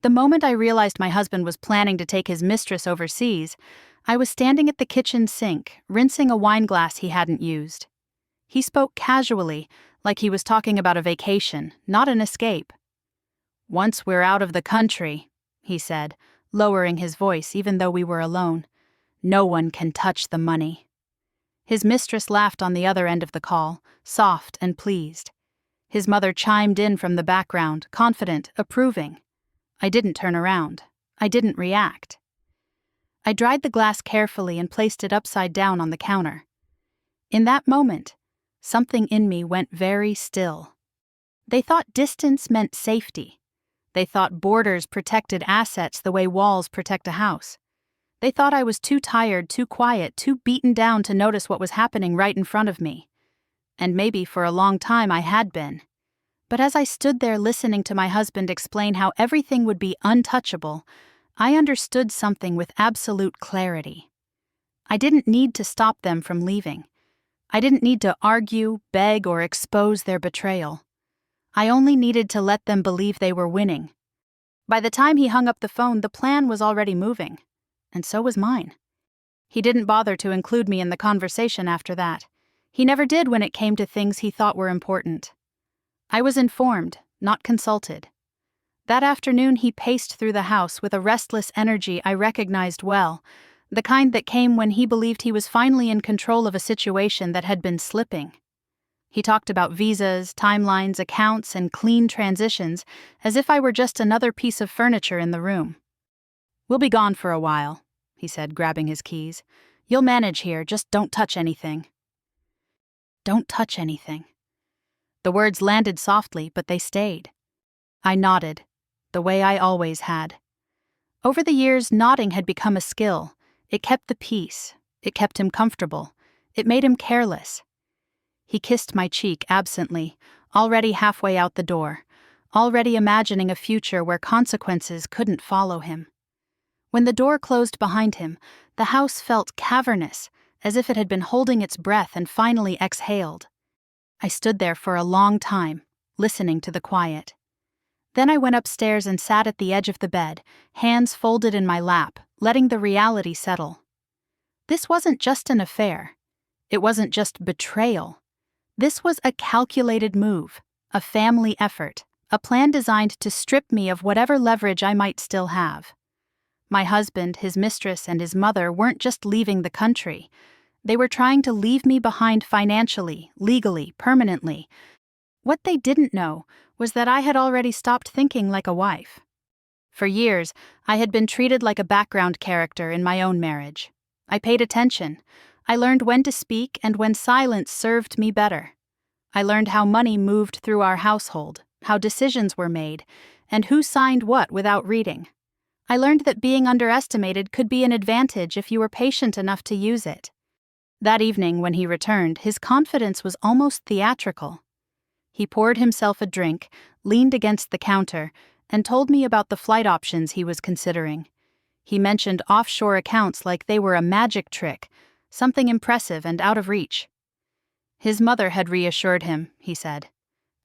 The moment I realized my husband was planning to take his mistress overseas, I was standing at the kitchen sink, rinsing a wine glass he hadn't used. He spoke casually, like he was talking about a vacation, not an escape. "Once we're out of the country," he said, lowering his voice even though we were alone, "no one can touch the money." His mistress laughed on the other end of the call, soft and pleased. His mother chimed in from the background, confident, approving. I didn't turn around. I didn't react. I dried the glass carefully and placed it upside down on the counter. In that moment, something in me went very still. They thought distance meant safety. They thought borders protected assets the way walls protect a house. They thought I was too tired, too quiet, too beaten down to notice what was happening right in front of me. And maybe for a long time I had been. But as I stood there listening to my husband explain how everything would be untouchable, I understood something with absolute clarity. I didn't need to stop them from leaving. I didn't need to argue, beg, or expose their betrayal. I only needed to let them believe they were winning. By the time he hung up the phone, the plan was already moving. And so was mine. He didn't bother to include me in the conversation after that. He never did when it came to things he thought were important. I was informed, not consulted. That afternoon he paced through the house with a restless energy I recognized well, the kind that came when he believed he was finally in control of a situation that had been slipping. He talked about visas, timelines, accounts, and clean transitions as if I were just another piece of furniture in the room. "We'll be gone for a while," he said, grabbing his keys. "You'll manage here, just don't touch anything." Don't touch anything. The words landed softly, but they stayed. I nodded, the way I always had. Over the years, nodding had become a skill. It kept the peace. It kept him comfortable. It made him careless. He kissed my cheek absently, already halfway out the door, already imagining a future where consequences couldn't follow him. When the door closed behind him, the house felt cavernous, as if it had been holding its breath and finally exhaled. I stood there for a long time, listening to the quiet. Then I went upstairs and sat at the edge of the bed, hands folded in my lap, letting the reality settle. This wasn't just an affair. It wasn't just betrayal. This was a calculated move, a family effort, a plan designed to strip me of whatever leverage I might still have. My husband, his mistress, and his mother weren't just leaving the country. They were trying to leave me behind financially, legally, permanently. What they didn't know was that I had already stopped thinking like a wife. For years, I had been treated like a background character in my own marriage. I paid attention. I learned when to speak and when silence served me better. I learned how money moved through our household, how decisions were made, and who signed what without reading. I learned that being underestimated could be an advantage if you were patient enough to use it. That evening, when he returned, his confidence was almost theatrical. He poured himself a drink, leaned against the counter, and told me about the flight options he was considering. He mentioned offshore accounts like they were a magic trick, something impressive and out of reach. His mother had reassured him, he said.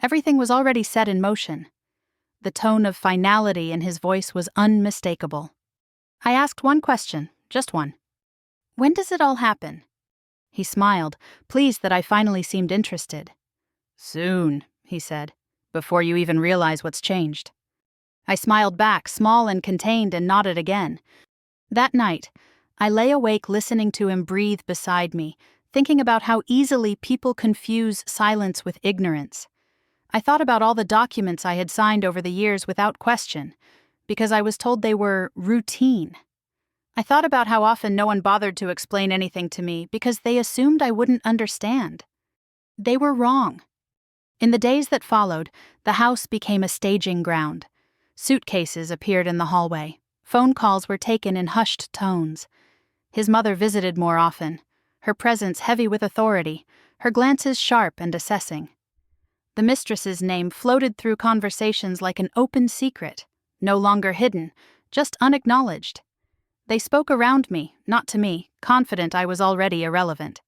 Everything was already set in motion. The tone of finality in his voice was unmistakable. I asked one question, just one. "When does it all happen?" He smiled, pleased that I finally seemed interested. "Soon," he said, "before you even realize what's changed." I smiled back, small and contained, and nodded again. That night, I lay awake listening to him breathe beside me, thinking about how easily people confuse silence with ignorance. I thought about all the documents I had signed over the years without question, because I was told they were routine. I thought about how often no one bothered to explain anything to me because they assumed I wouldn't understand. They were wrong. In the days that followed, the house became a staging ground. Suitcases appeared in the hallway. Phone calls were taken in hushed tones. His mother visited more often, her presence heavy with authority, her glances sharp and assessing. The mistress's name floated through conversations like an open secret, no longer hidden, just unacknowledged. They spoke around me, not to me, confident I was already irrelevant.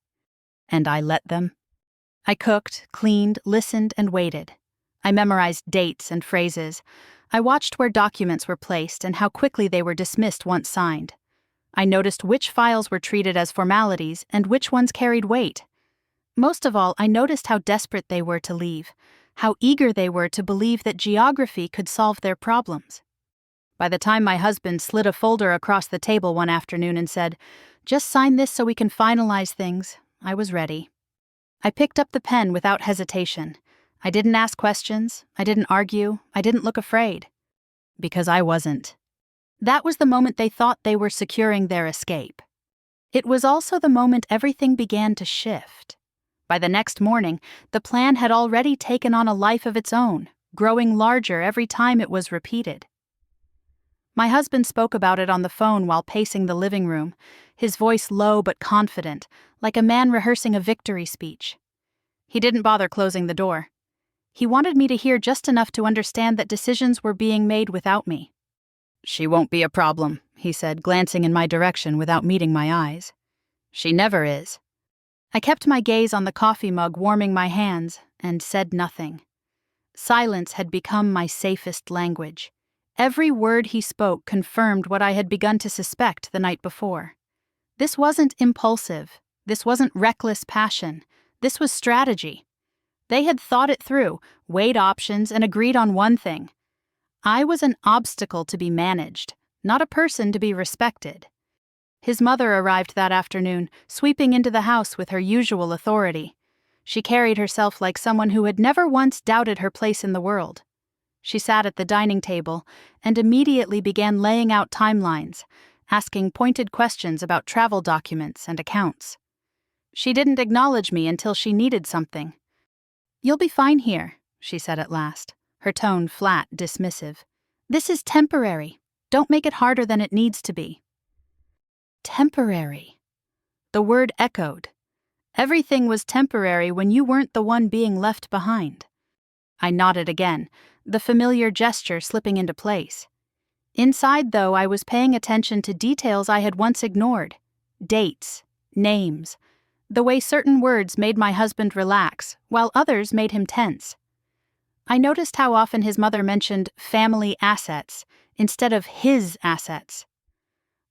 And I let them. I cooked, cleaned, listened, and waited. I memorized dates and phrases. I watched where documents were placed and how quickly they were dismissed once signed. I noticed which files were treated as formalities and which ones carried weight. Most of all, I noticed how desperate they were to leave, how eager they were to believe that geography could solve their problems. By the time my husband slid a folder across the table one afternoon and said, "Just sign this so we can finalize things," I was ready. I picked up the pen without hesitation. I didn't ask questions, I didn't argue, I didn't look afraid. Because I wasn't. That was the moment they thought they were securing their escape. It was also the moment everything began to shift. By the next morning, the plan had already taken on a life of its own, growing larger every time it was repeated. My husband spoke about it on the phone while pacing the living room, his voice low but confident, like a man rehearsing a victory speech. He didn't bother closing the door. He wanted me to hear just enough to understand that decisions were being made without me. "She won't be a problem," he said, glancing in my direction without meeting my eyes. "She never is." I kept my gaze on the coffee mug warming my hands and said nothing. Silence had become my safest language. Every word he spoke confirmed what I had begun to suspect the night before. This wasn't impulsive. This wasn't reckless passion. This was strategy. They had thought it through, weighed options, and agreed on one thing. I was an obstacle to be managed, not a person to be respected. His mother arrived that afternoon, sweeping into the house with her usual authority. She carried herself like someone who had never once doubted her place in the world. She sat at the dining table and immediately began laying out timelines, asking pointed questions about travel documents and accounts. She didn't acknowledge me until she needed something. "You'll be fine here," she said at last, her tone flat, dismissive. "This is temporary. Don't make it harder than it needs to be." Temporary. The word echoed. Everything was temporary when you weren't the one being left behind. I nodded again, the familiar gesture slipping into place. Inside, though, I was paying attention to details I had once ignored. Dates, names, the way certain words made my husband relax, while others made him tense. I noticed how often his mother mentioned family assets instead of his assets.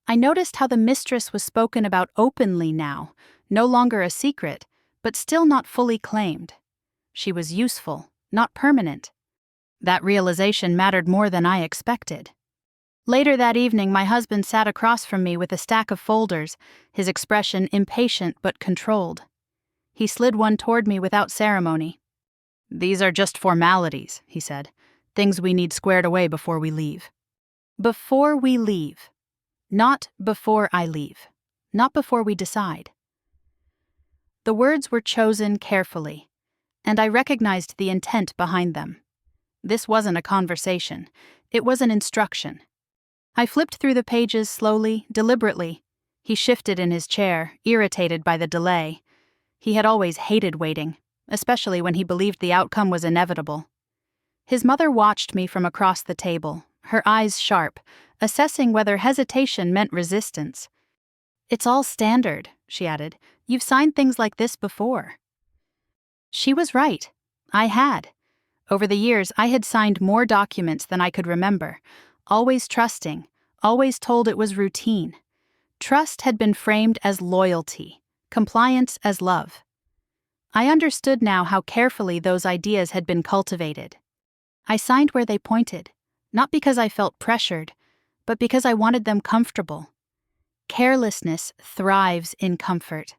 I noticed how the mistress was spoken about openly now, no longer a secret, but still not fully claimed. She was useful, not permanent. That realization mattered more than I expected. Later that evening, my husband sat across from me with a stack of folders, his expression impatient but controlled. He slid one toward me without ceremony. "These are just formalities," he said. "Things we need squared away before we leave." Before we leave. Not before I leave. Not before we decide. The words were chosen carefully, and I recognized the intent behind them. This wasn't a conversation. It was an instruction. I flipped through the pages slowly, deliberately. He shifted in his chair, irritated by the delay. He had always hated waiting, especially when he believed the outcome was inevitable. His mother watched me from across the table, her eyes sharp, assessing whether hesitation meant resistance. "It's all standard," she added. "You've signed things like this before." She was right. I had. Over the years, I had signed more documents than I could remember, always trusting, always told it was routine. Trust had been framed as loyalty, compliance as love. I understood now how carefully those ideas had been cultivated. I signed where they pointed, not because I felt pressured, but because I wanted them comfortable. Carelessness thrives in comfort.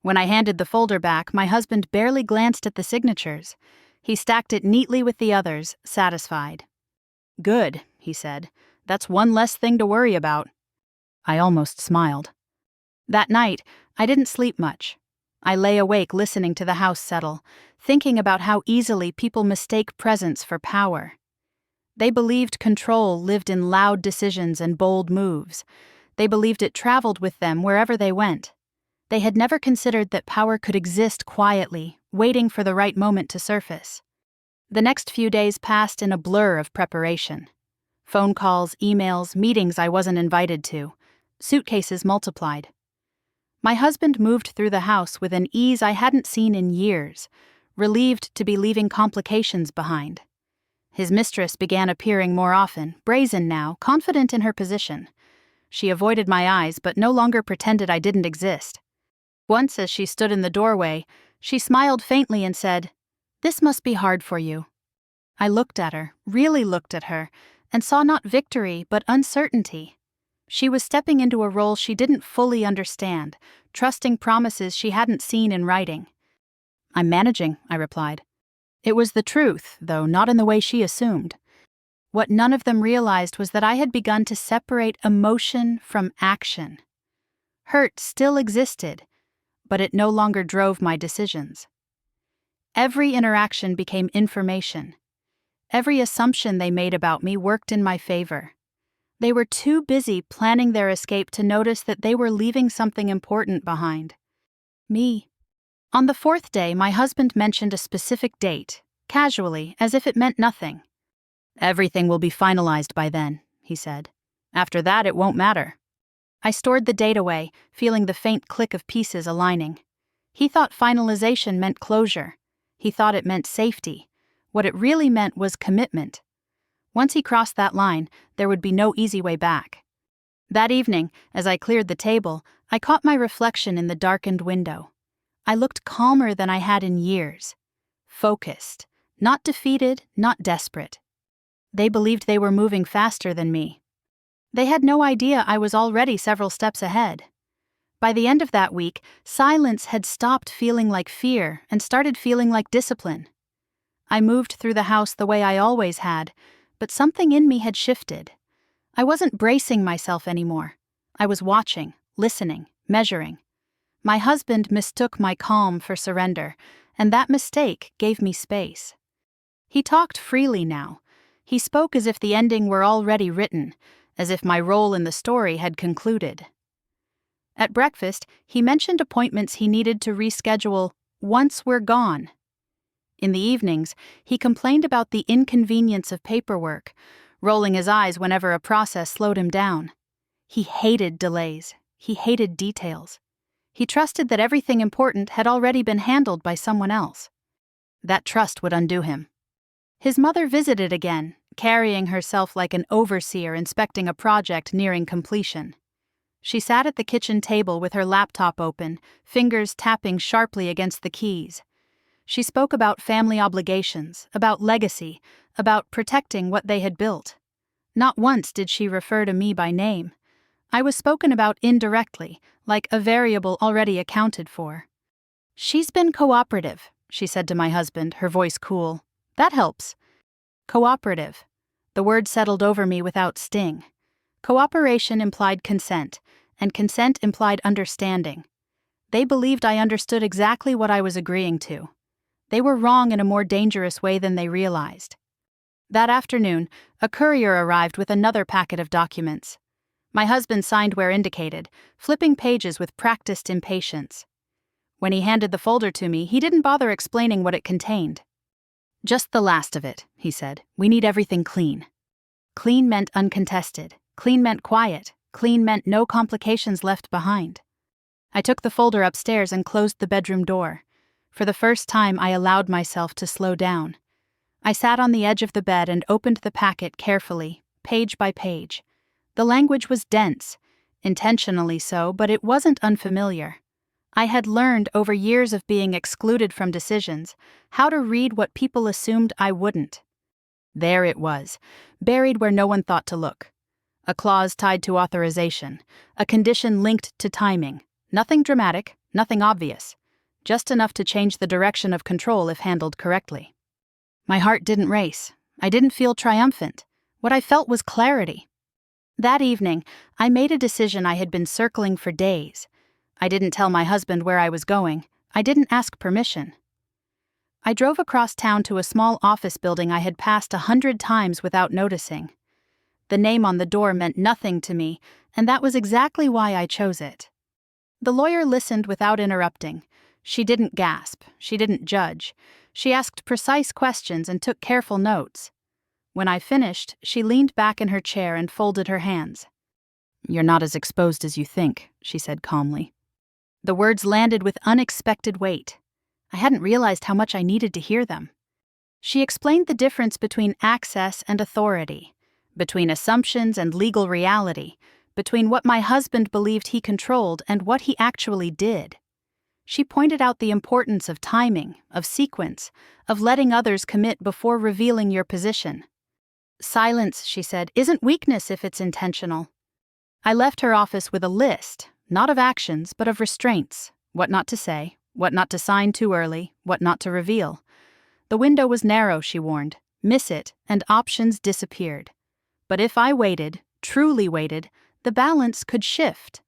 When I handed the folder back, my husband barely glanced at the signatures. He stacked it neatly with the others, satisfied. "Good," he said. "That's one less thing to worry about." I almost smiled. That night, I didn't sleep much. I lay awake listening to the house settle, thinking about how easily people mistake presence for power. They believed control lived in loud decisions and bold moves. They believed it traveled with them wherever they went. They had never considered that power could exist quietly, waiting for the right moment to surface. The next few days passed in a blur of preparation. Phone calls, emails, meetings I wasn't invited to. Suitcases multiplied. My husband moved through the house with an ease I hadn't seen in years, relieved to be leaving complications behind. His mistress began appearing more often, brazen now, confident in her position. She avoided my eyes but no longer pretended I didn't exist. Once, as she stood in the doorway, she smiled faintly and said, "This must be hard for you." I looked at her, really looked at her, and saw not victory but uncertainty. She was stepping into a role she didn't fully understand, trusting promises she hadn't seen in writing. "I'm managing," I replied. It was the truth, though not in the way she assumed. What none of them realized was that I had begun to separate emotion from action. Hurt still existed, but it no longer drove my decisions. Every interaction became information. Every assumption they made about me worked in my favor. They were too busy planning their escape to notice that they were leaving something important behind. Me. On the fourth day, my husband mentioned a specific date, casually, as if it meant nothing. "Everything will be finalized by then," he said. "After that, it won't matter." I stored the date away, feeling the faint click of pieces aligning. He thought finalization meant closure. He thought it meant safety. What it really meant was commitment. Once he crossed that line, there would be no easy way back. That evening, as I cleared the table, I caught my reflection in the darkened window. I looked calmer than I had in years. Focused. Not defeated, not desperate. They believed they were moving faster than me. They had no idea I was already several steps ahead. By the end of that week, silence had stopped feeling like fear and started feeling like discipline. I moved through the house the way I always had, but something in me had shifted. I wasn't bracing myself anymore. I was watching, listening, measuring. My husband mistook my calm for surrender, and that mistake gave me space. He talked freely now. He spoke as if the ending were already written, as if my role in the story had concluded. At breakfast, he mentioned appointments he needed to reschedule once we're gone. In the evenings, he complained about the inconvenience of paperwork, rolling his eyes whenever a process slowed him down. He hated delays. He hated details. He trusted that everything important had already been handled by someone else. That trust would undo him. His mother visited again, carrying herself like an overseer inspecting a project nearing completion. She sat at the kitchen table with her laptop open, fingers tapping sharply against the keys. She spoke about family obligations, about legacy, about protecting what they had built. Not once did she refer to me by name. I was spoken about indirectly, like a variable already accounted for. "She's been cooperative," she said to my husband, her voice cool. "That helps." Cooperative. The word settled over me without sting. Cooperation implied consent, and consent implied understanding. They believed I understood exactly what I was agreeing to. They were wrong in a more dangerous way than they realized. That afternoon, a courier arrived with another packet of documents. My husband signed where indicated, flipping pages with practiced impatience. When he handed the folder to me, he didn't bother explaining what it contained. "Just the last of it," he said. "We need everything clean." Clean meant uncontested. Clean meant quiet. Clean meant no complications left behind. I took the folder upstairs and closed the bedroom door. For the first time, I allowed myself to slow down. I sat on the edge of the bed and opened the packet carefully, page by page. The language was dense, intentionally so, but it wasn't unfamiliar. I had learned over years of being excluded from decisions how to read what people assumed I wouldn't. There it was, buried where no one thought to look. A clause tied to authorization, a condition linked to timing. Nothing dramatic, nothing obvious. Just enough to change the direction of control if handled correctly. My heart didn't race. I didn't feel triumphant. What I felt was clarity. That evening, I made a decision I had been circling for days. I didn't tell my husband where I was going. I didn't ask permission. I drove across town to a small office building I had passed 100 times without noticing. The name on the door meant nothing to me, and that was exactly why I chose it. The lawyer listened without interrupting. She didn't gasp. She didn't judge. She asked precise questions and took careful notes. When I finished, she leaned back in her chair and folded her hands. "You're not as exposed as you think," she said calmly. The words landed with unexpected weight. I hadn't realized how much I needed to hear them. She explained the difference between access and authority, between assumptions and legal reality, between what my husband believed he controlled and what he actually did. She pointed out the importance of timing, of sequence, of letting others commit before revealing your position. Silence, she said, isn't weakness if it's intentional. I left her office with a list, not of actions, but of restraints: what not to say, what not to sign too early, what not to reveal. The window was narrow, she warned. Miss it, and options disappeared. But if I waited, truly waited, the balance could shift.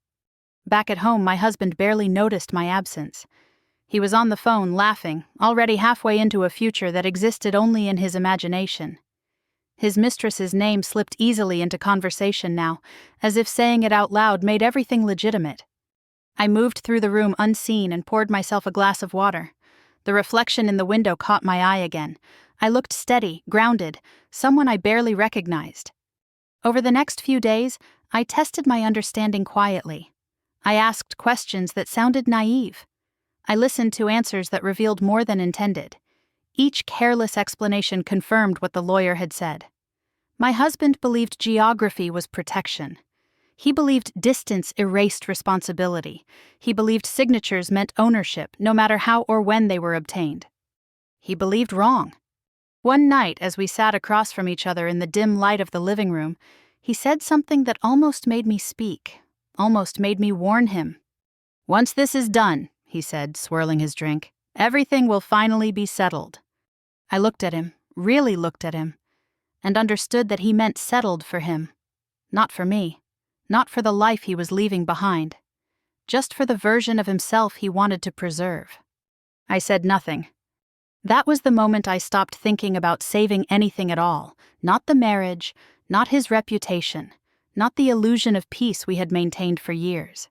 Back at home, my husband barely noticed my absence. He was on the phone, laughing, already halfway into a future that existed only in his imagination. His mistress's name slipped easily into conversation now, as if saying it out loud made everything legitimate. I moved through the room unseen and poured myself a glass of water. The reflection in the window caught my eye again. I looked steady, grounded, someone I barely recognized. Over the next few days, I tested my understanding quietly. I asked questions that sounded naive. I listened to answers that revealed more than intended. Each careless explanation confirmed what the lawyer had said. My husband believed geography was protection. He believed distance erased responsibility. He believed signatures meant ownership, no matter how or when they were obtained. He believed wrong. One night, as we sat across from each other in the dim light of the living room, he said something that almost made me speak, almost made me warn him. "Once this is done," he said, swirling his drink, "everything will finally be settled." I looked at him, really looked at him, and understood that he meant settled for him. Not for me. Not for the life he was leaving behind. Just for the version of himself he wanted to preserve. I said nothing. That was the moment I stopped thinking about saving anything at all. Not the marriage, not his reputation, not the illusion of peace we had maintained for years.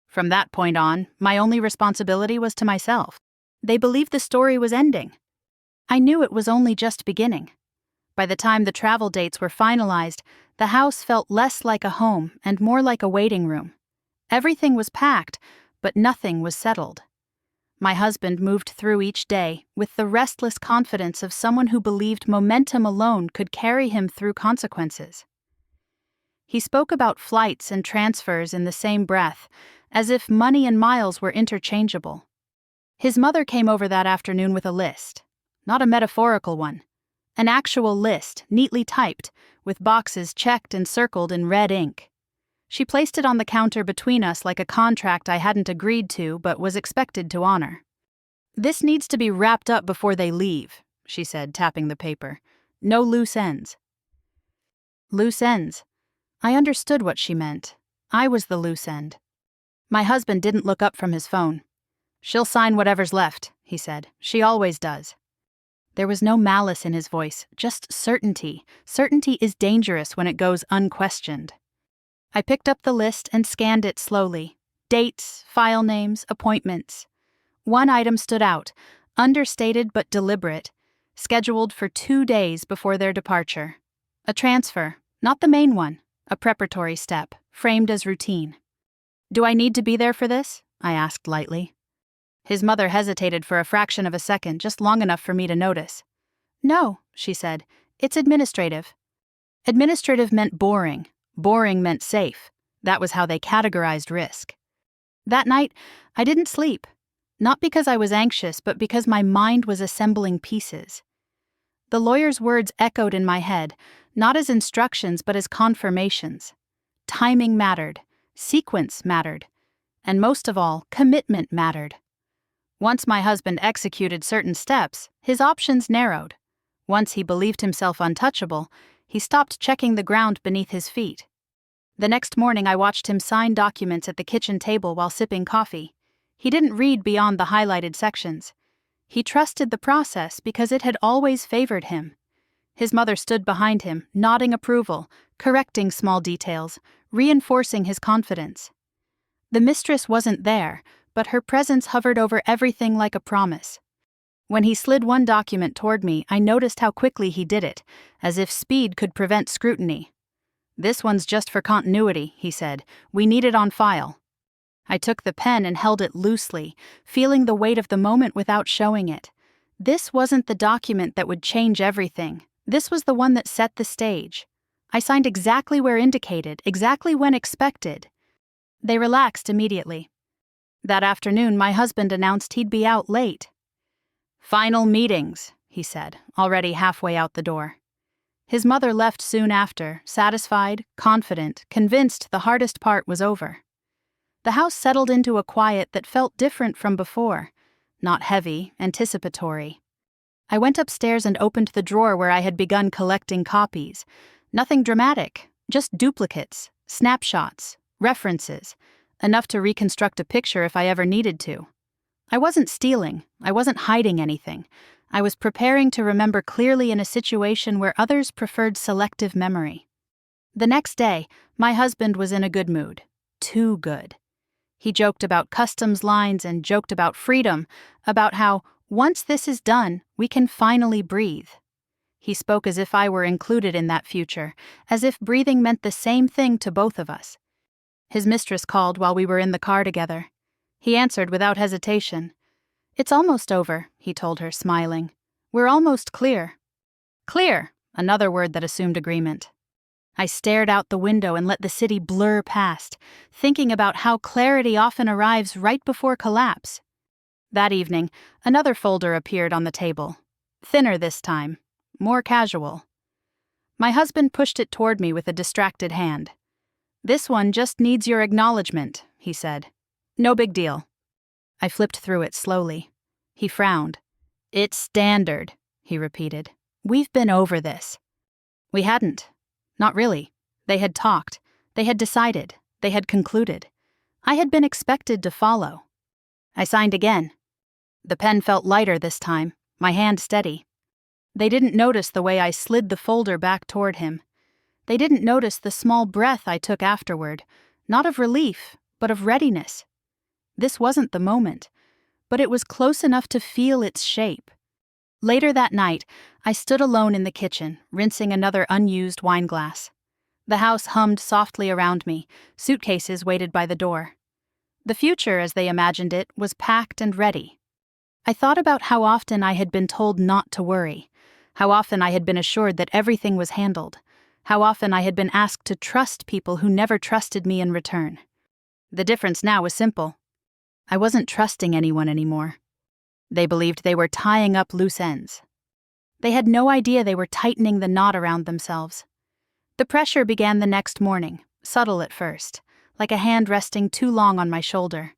From that point on, my only responsibility was to myself. They believed the story was ending. I knew it was only just beginning. By the time the travel dates were finalized, the house felt less like a home and more like a waiting room. Everything was packed, but nothing was settled. My husband moved through each day with the restless confidence of someone who believed momentum alone could carry him through consequences. He spoke about flights and transfers in the same breath, as if money and miles were interchangeable. His mother came over that afternoon with a list, not a metaphorical one. An actual list, neatly typed, with boxes checked and circled in red ink. She placed it on the counter between us like a contract I hadn't agreed to but was expected to honor. "This needs to be wrapped up before they leave," she said, tapping the paper. "No loose ends." Loose ends. I understood what she meant. I was the loose end. My husband didn't look up from his phone. "She'll sign whatever's left," he said. "She always does." There was no malice in his voice, just certainty. Certainty is dangerous when it goes unquestioned. I picked up the list and scanned it slowly. Dates, file names, appointments. One item stood out, understated but deliberate, scheduled for 2 days before their departure. A transfer, not the main one, a preparatory step, framed as routine. "Do I need to be there for this?" I asked lightly. His mother hesitated for a fraction of a second, just long enough for me to notice. "No," she said, "it's administrative." Administrative meant boring. Boring meant safe. That was how they categorized risk. That night, I didn't sleep. Not because I was anxious, but because my mind was assembling pieces. The lawyer's words echoed in my head, not as instructions but as confirmations. Timing mattered. Sequence mattered. And most of all, commitment mattered. Once my husband executed certain steps, his options narrowed. Once he believed himself untouchable, he stopped checking the ground beneath his feet. The next morning I watched him sign documents at the kitchen table while sipping coffee. He didn't read beyond the highlighted sections. He trusted the process because it had always favored him. His mother stood behind him, nodding approval, correcting small details, reinforcing his confidence. The mistress wasn't there, but her presence hovered over everything like a promise. When he slid one document toward me, I noticed how quickly he did it, as if speed could prevent scrutiny. "This one's just for continuity," he said. "We need it on file." I took the pen and held it loosely, feeling the weight of the moment without showing it. This wasn't the document that would change everything. This was the one that set the stage. I signed exactly where indicated, exactly when expected. They relaxed immediately. That afternoon, my husband announced he'd be out late. "Final meetings," he said, already halfway out the door. His mother left soon after, satisfied, confident, convinced the hardest part was over. The house settled into a quiet that felt different from before, not heavy, anticipatory. I went upstairs and opened the drawer where I had begun collecting copies. Nothing dramatic, just duplicates, snapshots, references, enough to reconstruct a picture if I ever needed to. I wasn't stealing, I wasn't hiding anything. I was preparing to remember clearly in a situation where others preferred selective memory. The next day, my husband was in a good mood. Too good. He joked about customs lines and joked about freedom, about how, once this is done, we can finally breathe. He spoke as if I were included in that future, as if breathing meant the same thing to both of us. His mistress called while we were in the car together. He answered without hesitation. "It's almost over," he told her, smiling. "We're almost clear." Clear, another word that assumed agreement. I stared out the window and let the city blur past, thinking about how clarity often arrives right before collapse. That evening, another folder appeared on the table. Thinner this time, more casual. My husband pushed it toward me with a distracted hand. "This one just needs your acknowledgement," he said. "No big deal." I flipped through it slowly. He frowned. "It's standard," he repeated. "We've been over this." We hadn't. Not really. They had talked. They had decided. They had concluded. I had been expected to follow. I signed again. The pen felt lighter this time, my hand steady. They didn't notice the way I slid the folder back toward him. They didn't notice the small breath I took afterward, not of relief, but of readiness. This wasn't the moment, but it was close enough to feel its shape. Later that night, I stood alone in the kitchen, rinsing another unused wine glass. The house hummed softly around me, suitcases waited by the door. The future, as they imagined it, was packed and ready. I thought about how often I had been told not to worry, how often I had been assured that everything was handled, how often I had been asked to trust people who never trusted me in return. The difference now was simple. I wasn't trusting anyone anymore. They believed they were tying up loose ends. They had no idea they were tightening the knot around themselves. The pressure began the next morning, subtle at first, like a hand resting too long on my shoulder.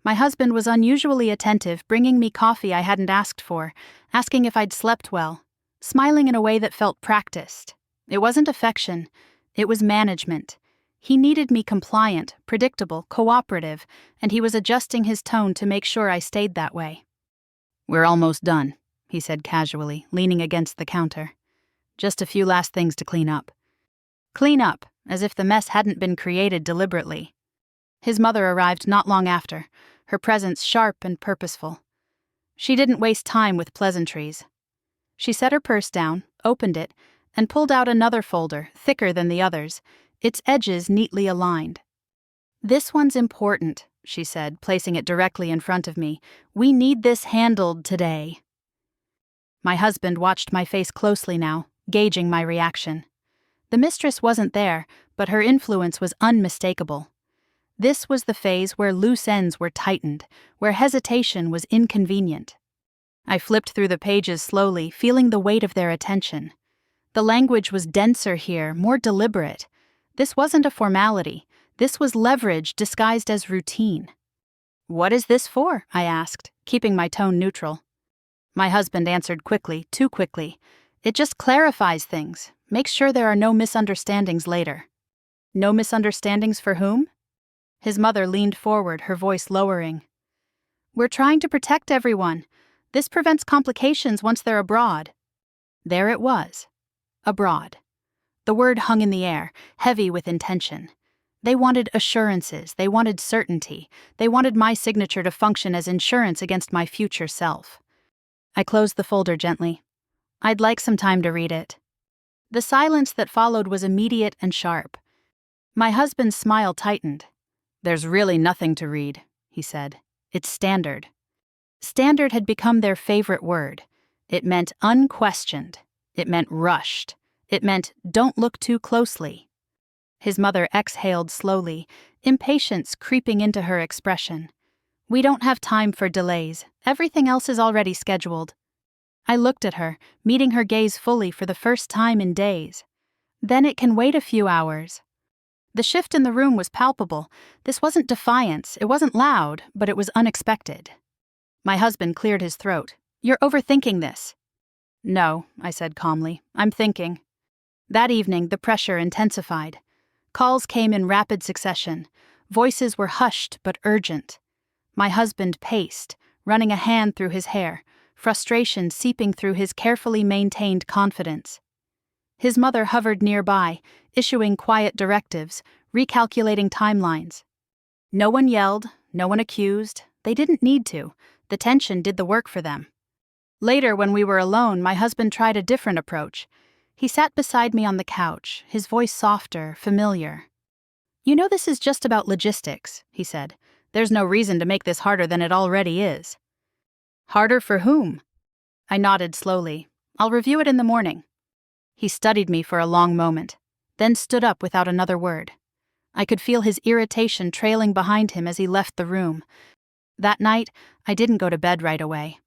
My husband was unusually attentive, bringing me coffee I hadn't asked for, asking if I'd slept well, smiling in a way that felt practiced. It wasn't affection, it was management. He needed me compliant, predictable, cooperative, and he was adjusting his tone to make sure I stayed that way. "We're almost done," he said casually, leaning against the counter. "Just a few last things to clean up." Clean up, as if the mess hadn't been created deliberately. His mother arrived not long after, her presence sharp and purposeful. She didn't waste time with pleasantries. She set her purse down, opened it, and pulled out another folder, thicker than the others, its edges neatly aligned. "This one's important," she said, placing it directly in front of me. "We need this handled today." My husband watched my face closely now, gauging my reaction. The mistress wasn't there, but her influence was unmistakable. This was the phase where loose ends were tightened, where hesitation was inconvenient. I flipped through the pages slowly, feeling the weight of their attention. The language was denser here, more deliberate. This wasn't a formality. This was leverage disguised as routine. "What is this for?" I asked, keeping my tone neutral. My husband answered quickly, too quickly. "It just clarifies things, makes sure there are no misunderstandings later." "No misunderstandings for whom?" His mother leaned forward, her voice lowering. "We're trying to protect everyone. This prevents complications once they're abroad." There it was. Abroad. The word hung in the air, heavy with intention. They wanted assurances, they wanted certainty, they wanted my signature to function as insurance against my future self. I closed the folder gently. "I'd like some time to read it." The silence that followed was immediate and sharp. My husband's smile tightened. "There's really nothing to read," he said. "It's standard." Standard had become their favorite word. It meant unquestioned. It meant rushed. It meant don't look too closely. His mother exhaled slowly, impatience creeping into her expression. We don't have time for delays. Everything else is already scheduled. I looked at her, meeting her gaze fully for the first time in days. Then it can wait a few hours. The shift in the room was palpable. This wasn't defiance, it wasn't loud, but it was unexpected. My husband cleared his throat. You're overthinking this. No, I said calmly. I'm thinking. That evening, the pressure intensified. Calls came in rapid succession. Voices were hushed but urgent. My husband paced, running a hand through his hair, frustration seeping through his carefully maintained confidence. His mother hovered nearby, issuing quiet directives, recalculating timelines. No one yelled, no one accused. They didn't need to. The tension did the work for them. Later, when we were alone, my husband tried a different approach. He sat beside me on the couch, his voice softer, familiar. You know, this is just about logistics, he said. There's no reason to make this harder than it already is. Harder for whom? I nodded slowly. I'll review it in the morning. He studied me for a long moment, then stood up without another word. I could feel his irritation trailing behind him as he left the room. That night, I didn't go to bed right away.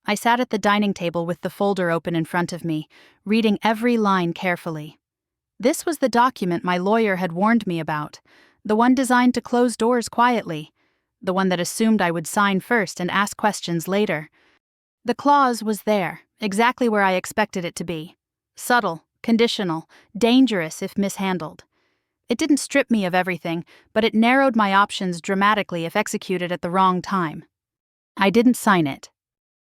I sat at the dining table with the folder open in front of me, reading every line carefully. This was the document my lawyer had warned me about, the one designed to close doors quietly, the one that assumed I would sign first and ask questions later. The clause was there, exactly where I expected it to be. Subtle, conditional, dangerous if mishandled. It didn't strip me of everything, but it narrowed my options dramatically if executed at the wrong time. I didn't sign it.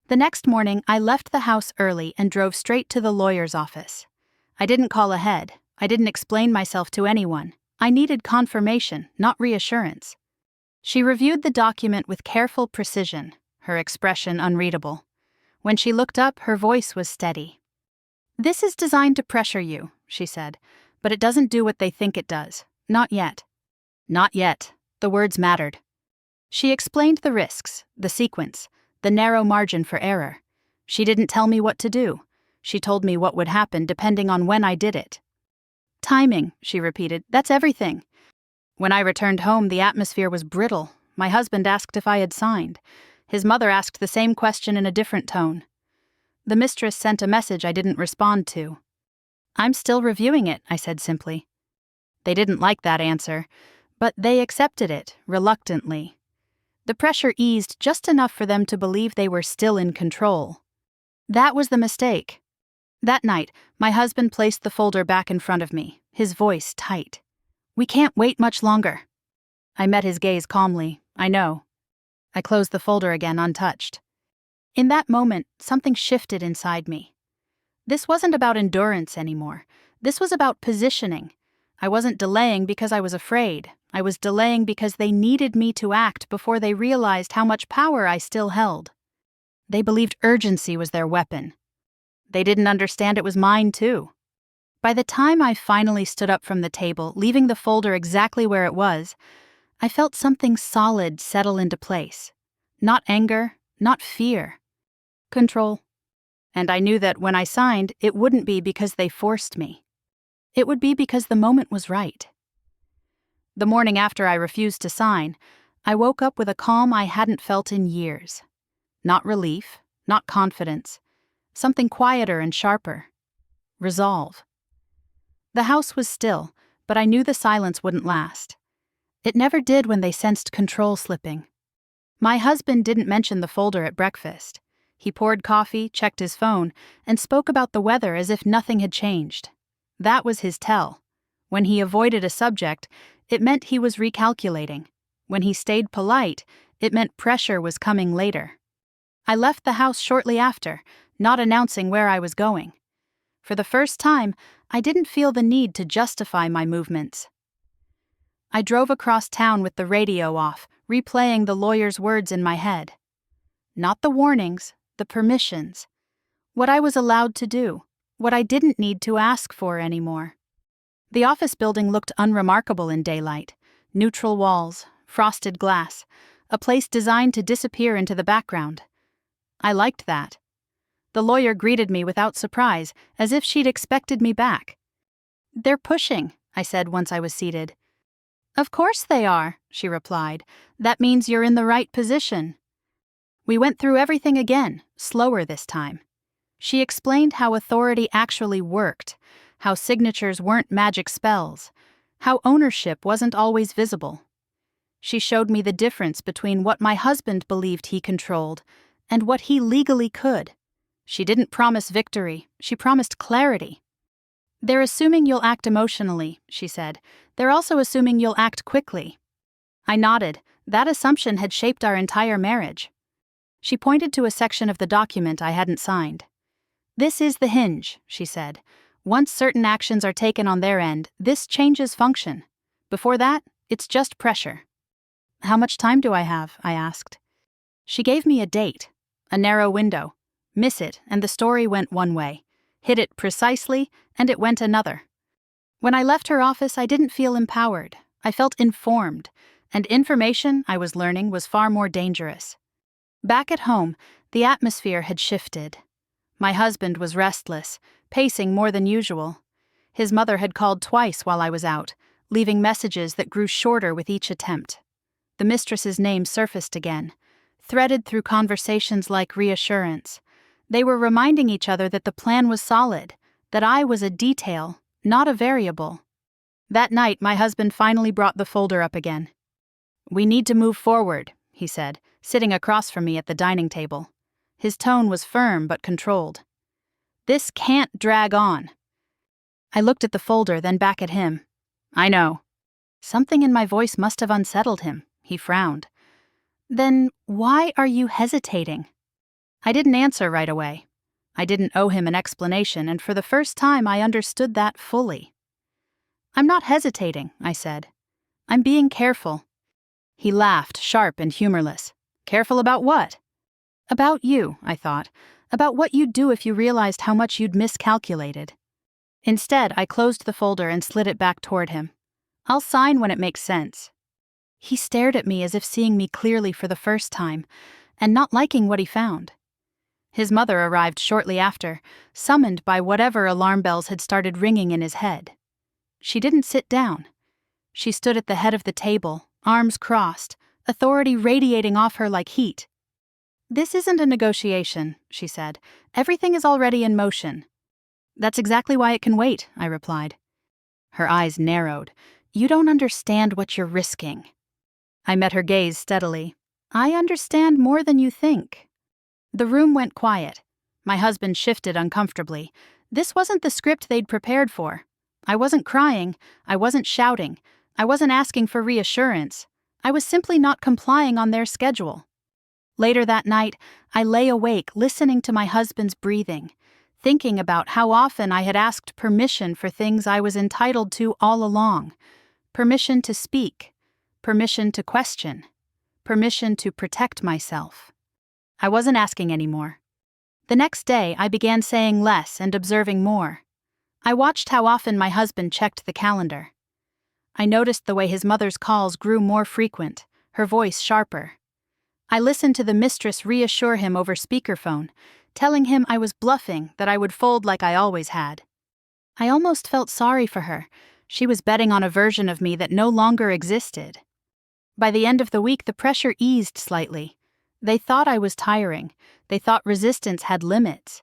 The next morning, I left the house early and drove straight to the lawyer's office. I didn't call ahead. I didn't explain myself to anyone. I needed confirmation, not reassurance. She reviewed the document with careful precision, her expression unreadable. When she looked up, her voice was steady. This is designed to pressure you, she said, but it doesn't do what they think it does. Not yet. Not yet. The words mattered. She explained the risks, the sequence, the narrow margin for error. She didn't tell me what to do. She told me what would happen depending on when I did it. Timing, she repeated, that's everything. When I returned home, the atmosphere was brittle. My husband asked if I had signed. His mother asked the same question in a different tone. The mistress sent a message I didn't respond to. I'm still reviewing it, I said simply. They didn't like that answer, but they accepted it, reluctantly. The pressure eased just enough for them to believe they were still in control. That was the mistake. That night, my husband placed the folder back in front of me, his voice tight. We can't wait much longer. I met his gaze calmly. I know. I closed the folder again untouched. In that moment, something shifted inside me. This wasn't about endurance anymore. This was about positioning. I wasn't delaying because I was afraid. I was delaying because they needed me to act before they realized how much power I still held. They believed urgency was their weapon. They didn't understand it was mine too. By the time I finally stood up from the table, leaving the folder exactly where it was, I felt something solid settle into place. Not anger, not fear. Control. And I knew that when I signed, it wouldn't be because they forced me. It would be because the moment was right. The morning after I refused to sign, I woke up with a calm I hadn't felt in years. Not relief, not confidence. Something quieter and sharper. Resolve. The house was still, but I knew the silence wouldn't last. It never did when they sensed control slipping. My husband didn't mention the folder at breakfast. He poured coffee, checked his phone, and spoke about the weather as if nothing had changed. That was his tell. When he avoided a subject, it meant he was recalculating. When he stayed polite, it meant pressure was coming later. I left the house shortly after, not announcing where I was going. For the first time, I didn't feel the need to justify my movements. I drove across town with the radio off, replaying the lawyer's words in my head. Not the warnings, the permissions. What I was allowed to do, what I didn't need to ask for anymore. The office building looked unremarkable in daylight. Neutral walls, frosted glass, a place designed to disappear into the background. I liked that. The lawyer greeted me without surprise, as if she'd expected me back. "They're pushing," I said once I was seated. "Of course they are," she replied. "That means you're in the right position." We went through everything again, slower this time. She explained how authority actually worked, how signatures weren't magic spells, how ownership wasn't always visible. She showed me the difference between what my husband believed he controlled and what he legally could. She didn't promise victory, she promised clarity. "They're assuming you'll act emotionally," she said. "They're also assuming you'll act quickly." I nodded. That assumption had shaped our entire marriage. She pointed to a section of the document I hadn't signed. "This is the hinge," she said. "Once certain actions are taken on their end, this changes function. Before that, it's just pressure." "How much time do I have?" I asked. She gave me a date, a narrow window. Miss it, and the story went one way. Hit it precisely, and it went another. When I left her office, I didn't feel empowered. I felt informed, and information, I was learning, was far more dangerous. Back at home, the atmosphere had shifted. My husband was restless, pacing more than usual. His mother had called twice while I was out, leaving messages that grew shorter with each attempt. The mistress's name surfaced again, threaded through conversations like reassurance. They were reminding each other that the plan was solid, that I was a detail, not a variable. That night, my husband finally brought the folder up again. "We need to move forward," he said, sitting across from me at the dining table. His tone was firm but controlled. "This can't drag on." I looked at the folder, then back at him. "I know." Something in my voice must have unsettled him. He frowned. "Then why are you hesitating?" I didn't answer right away. I didn't owe him an explanation, and for the first time I understood that fully. "I'm not hesitating," I said. "I'm being careful." He laughed, sharp and humorless. "Careful about what?" "About you," I thought. "About what you'd do if you realized how much you'd miscalculated." Instead, I closed the folder and slid it back toward him. "I'll sign when it makes sense." He stared at me as if seeing me clearly for the first time, and not liking what he found. His mother arrived shortly after, summoned by whatever alarm bells had started ringing in his head. She didn't sit down. She stood at the head of the table, arms crossed, authority radiating off her like heat. "This isn't a negotiation," she said. "Everything is already in motion." "That's exactly why it can wait," I replied. Her eyes narrowed. "You don't understand what you're risking." I met her gaze steadily. "I understand more than you think." The room went quiet. My husband shifted uncomfortably. This wasn't the script they'd prepared for. I wasn't crying. I wasn't shouting. I wasn't asking for reassurance. I was simply not complying on their schedule. Later that night, I lay awake listening to my husband's breathing, thinking about how often I had asked permission for things I was entitled to all along. Permission to speak. Permission to question. Permission to protect myself. I wasn't asking anymore. The next day, I began saying less and observing more. I watched how often my husband checked the calendar. I noticed the way his mother's calls grew more frequent, her voice sharper. I listened to the mistress reassure him over speakerphone, telling him I was bluffing, that I would fold like I always had. I almost felt sorry for her. She was betting on a version of me that no longer existed. By the end of the week, the pressure eased slightly. They thought I was tiring. They thought resistance had limits.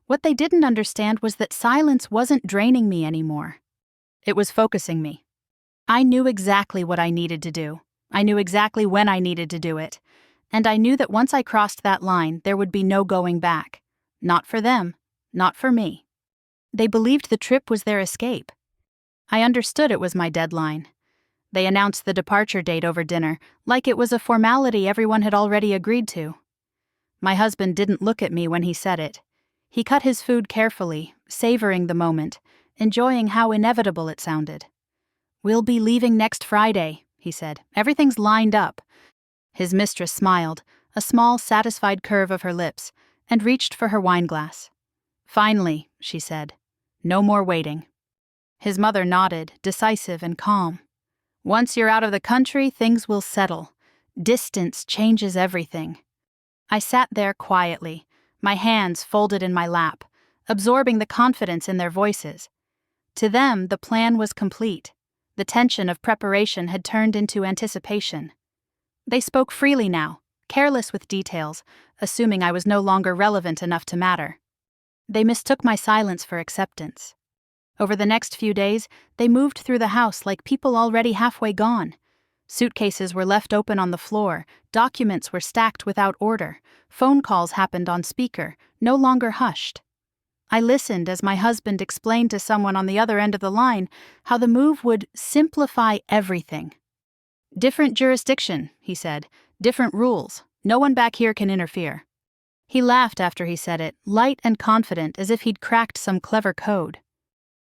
What they didn't understand was that silence wasn't draining me anymore. It was focusing me. I knew exactly what I needed to do. I knew exactly when I needed to do it. And I knew that once I crossed that line, there would be no going back. Not for them. Not for me. They believed the trip was their escape. I understood it was my deadline. They announced the departure date over dinner, like it was a formality everyone had already agreed to. My husband didn't look at me when he said it. He cut his food carefully, savoring the moment, enjoying how inevitable it sounded. "We'll be leaving next Friday," he said. "Everything's lined up." His mistress smiled, a small, satisfied curve of her lips, and reached for her wineglass. "Finally," she said. "No more waiting." His mother nodded, decisive and calm. "Once you're out of the country, things will settle. Distance changes everything." I sat there quietly, my hands folded in my lap, absorbing the confidence in their voices. To them, the plan was complete. The tension of preparation had turned into anticipation. They spoke freely now, careless with details, assuming I was no longer relevant enough to matter. They mistook my silence for acceptance. Over the next few days, they moved through the house like people already halfway gone. Suitcases were left open on the floor, documents were stacked without order, phone calls happened on speaker, no longer hushed. I listened as my husband explained to someone on the other end of the line how the move would simplify everything. "Different jurisdiction," he said, "different rules. No one back here can interfere." He laughed after he said it, light and confident as if he'd cracked some clever code.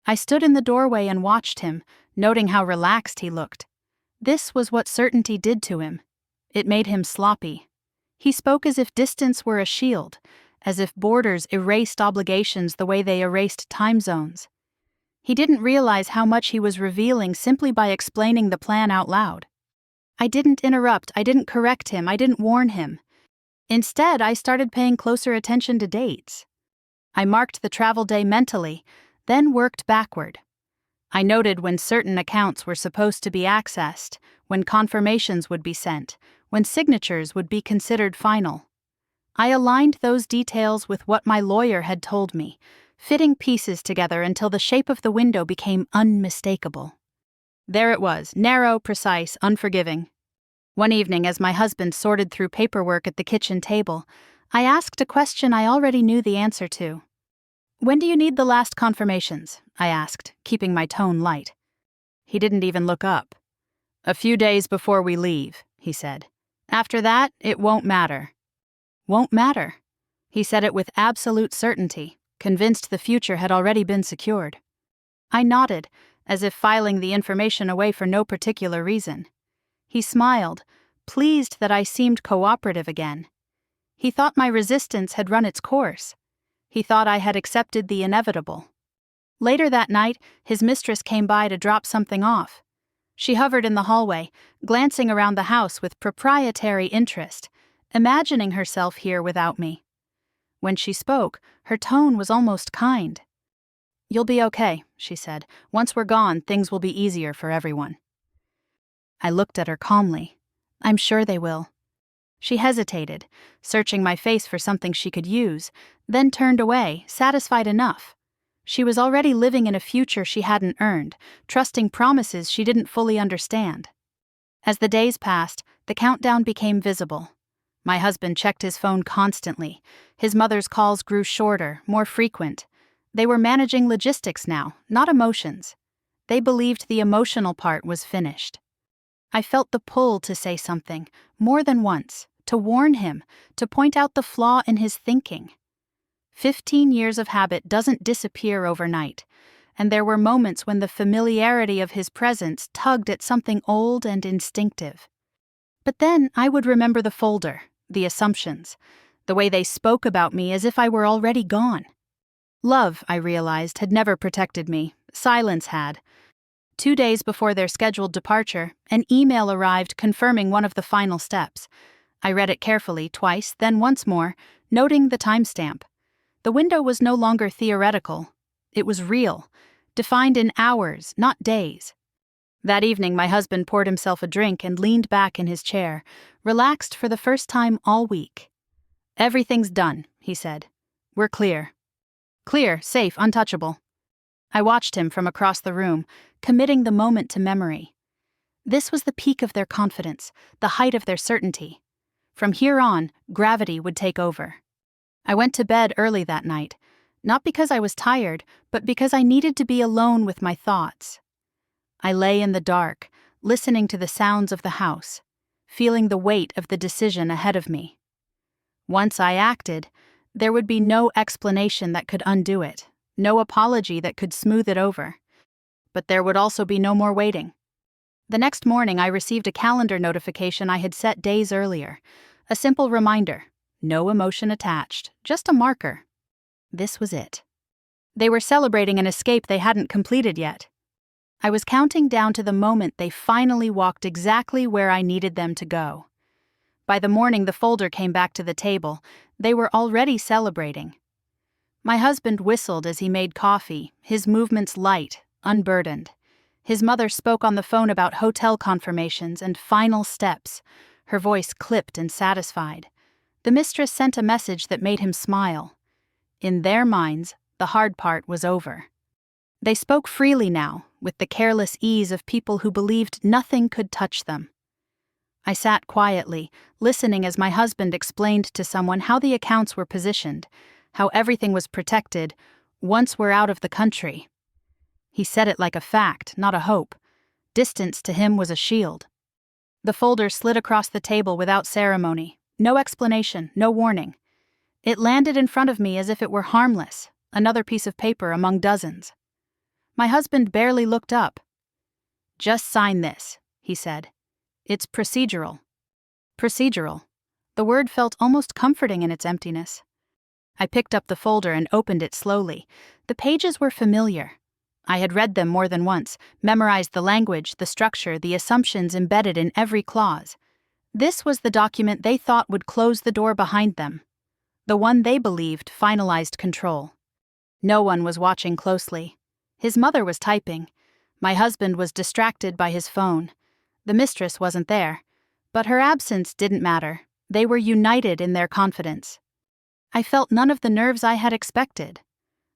I stood in the doorway and watched him, noting how relaxed he looked. This was what certainty did to him. It made him sloppy. He spoke as if distance were a shield, as if borders erased obligations the way they erased time zones. He didn't realize how much he was revealing simply by explaining the plan out loud. I didn't interrupt, I didn't correct him, I didn't warn him. Instead, I started paying closer attention to dates. I marked the travel day mentally, then worked backward. I noted when certain accounts were supposed to be accessed, when confirmations would be sent, when signatures would be considered final. I aligned those details with what my lawyer had told me, fitting pieces together until the shape of the window became unmistakable. There it was, narrow, precise, unforgiving. One evening, as my husband sorted through paperwork at the kitchen table, I asked a question I already knew the answer to. "When do you need the last confirmations?" I asked, keeping my tone light. He didn't even look up. "A few days before we leave," he said. "After that, it won't matter." Won't matter. He said it with absolute certainty, convinced the future had already been secured. I nodded, as if filing the information away for no particular reason. He smiled, pleased that I seemed cooperative again. He thought my resistance had run its course. He thought I had accepted the inevitable. Later that night, his mistress came by to drop something off. She hovered in the hallway, glancing around the house with proprietary interest, imagining herself here without me. When she spoke, her tone was almost kind. "You'll be okay," she said. "Once we're gone, things will be easier for everyone." I looked at her calmly. "I'm sure they will." She hesitated, searching my face for something she could use, then turned away, satisfied enough. She was already living in a future she hadn't earned, trusting promises she didn't fully understand. As the days passed, the countdown became visible. My husband checked his phone constantly. His mother's calls grew shorter, more frequent. They were managing logistics now, not emotions. They believed the emotional part was finished. I felt the pull to say something, more than once, to warn him, to point out the flaw in his thinking. 15 years of habit doesn't disappear overnight, and there were moments when the familiarity of his presence tugged at something old and instinctive. But then I would remember the folder, the assumptions, the way they spoke about me as if I were already gone. Love, I realized, had never protected me. Silence had. 2 days before their scheduled departure, an email arrived confirming one of the final steps. I read it carefully twice, then once more, noting the timestamp. The window was no longer theoretical. It was real, defined in hours, not days. That evening, my husband poured himself a drink and leaned back in his chair, relaxed for the first time all week. "Everything's done," he said. "We're clear." Clear, safe, untouchable. I watched him from across the room, committing the moment to memory. This was the peak of their confidence, the height of their certainty. From here on, gravity would take over. I went to bed early that night, not because I was tired, but because I needed to be alone with my thoughts. I lay in the dark, listening to the sounds of the house, feeling the weight of the decision ahead of me. Once I acted, there would be no explanation that could undo it, no apology that could smooth it over. But there would also be no more waiting. The next morning, I received a calendar notification I had set days earlier. A simple reminder. No emotion attached, just a marker. This was it. They were celebrating an escape they hadn't completed yet. I was counting down to the moment they finally walked exactly where I needed them to go. By the morning the folder came back to the table. They were already celebrating. My husband whistled as he made coffee, his movements light, unburdened. His mother spoke on the phone about hotel confirmations and final steps, her voice clipped and satisfied. The mistress sent a message that made him smile. In their minds, the hard part was over. They spoke freely now, with the careless ease of people who believed nothing could touch them. I sat quietly, listening as my husband explained to someone how the accounts were positioned, how everything was protected once we're out of the country. He said it like a fact, not a hope. Distance to him was a shield. The folder slid across the table without ceremony. No explanation, no warning. It landed in front of me as if it were harmless, another piece of paper among dozens. My husband barely looked up. "Just sign this," he said. "It's procedural." Procedural. The word felt almost comforting in its emptiness. I picked up the folder and opened it slowly. The pages were familiar. I had read them more than once, memorized the language, the structure, the assumptions embedded in every clause. This was the document they thought would close the door behind them. The one they believed finalized control. No one was watching closely. His mother was typing. My husband was distracted by his phone. The mistress wasn't there. But her absence didn't matter. They were united in their confidence. I felt none of the nerves I had expected.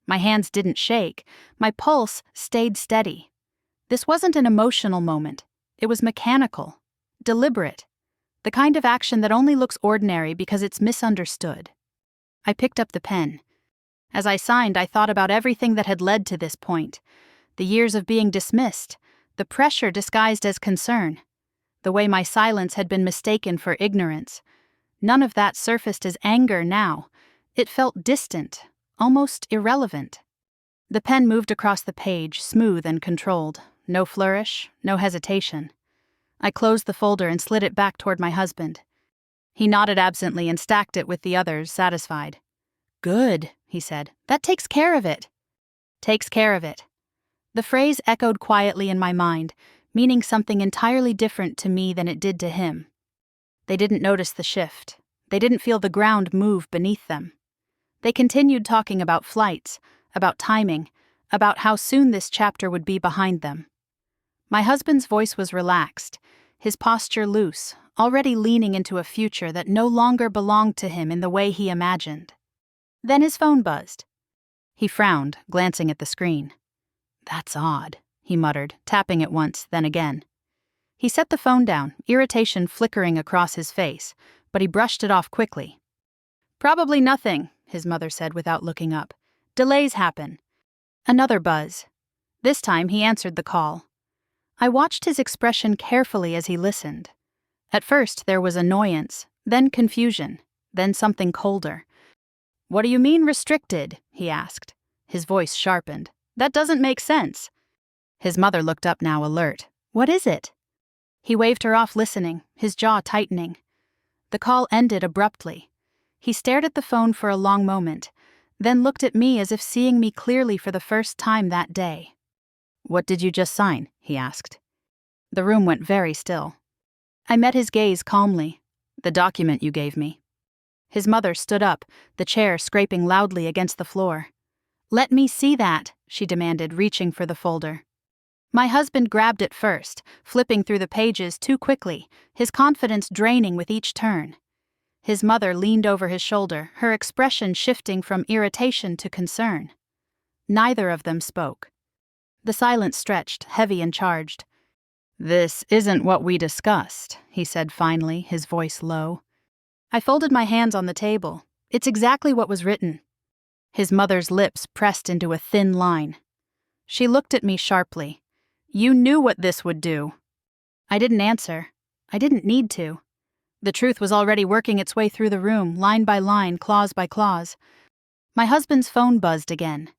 My hands didn't shake. My pulse stayed steady. This wasn't an emotional moment. It was mechanical, deliberate, the kind of action that only looks ordinary because it's misunderstood. I picked up the pen. As I signed, I thought about everything that had led to this point. The years of being dismissed, the pressure disguised as concern, the way my silence had been mistaken for ignorance. None of that surfaced as anger now. It felt distant, almost irrelevant. The pen moved across the page, smooth and controlled. No flourish, no hesitation. I closed the folder and slid it back toward my husband. He nodded absently and stacked it with the others, satisfied. "Good," he said. "That takes care of it." Takes care of it. The phrase echoed quietly in my mind, meaning something entirely different to me than it did to him. They didn't notice the shift. They didn't feel the ground move beneath them. They continued talking about flights, about timing, about how soon this chapter would be behind them. My husband's voice was relaxed, his posture loose, already leaning into a future that no longer belonged to him in the way he imagined. Then his phone buzzed. He frowned, glancing at the screen. "That's odd," he muttered, tapping it once, then again. He set the phone down, irritation flickering across his face, but he brushed it off quickly. "Probably nothing," his mother said without looking up. "Delays happen." Another buzz. This time he answered the call. I watched his expression carefully as he listened. At first there was annoyance, then confusion, then something colder. "What do you mean restricted?" he asked. His voice sharpened. "That doesn't make sense." His mother looked up now, alert. "What is it?" He waved her off, listening, his jaw tightening. The call ended abruptly. He stared at the phone for a long moment, then looked at me as if seeing me clearly for the first time that day. "What did you just sign?" he asked. The room went very still. I met his gaze calmly. "The document you gave me." His mother stood up, the chair scraping loudly against the floor. "Let me see that," she demanded, reaching for the folder. My husband grabbed it first, flipping through the pages too quickly, his confidence draining with each turn. His mother leaned over his shoulder, her expression shifting from irritation to concern. Neither of them spoke. The silence stretched, heavy and charged. "This isn't what we discussed," he said finally, his voice low. I folded my hands on the table. "It's exactly what was written." His mother's lips pressed into a thin line. She looked at me sharply. "You knew what this would do." I didn't answer. I didn't need to. The truth was already working its way through the room, line by line, clause by clause. My husband's phone buzzed again.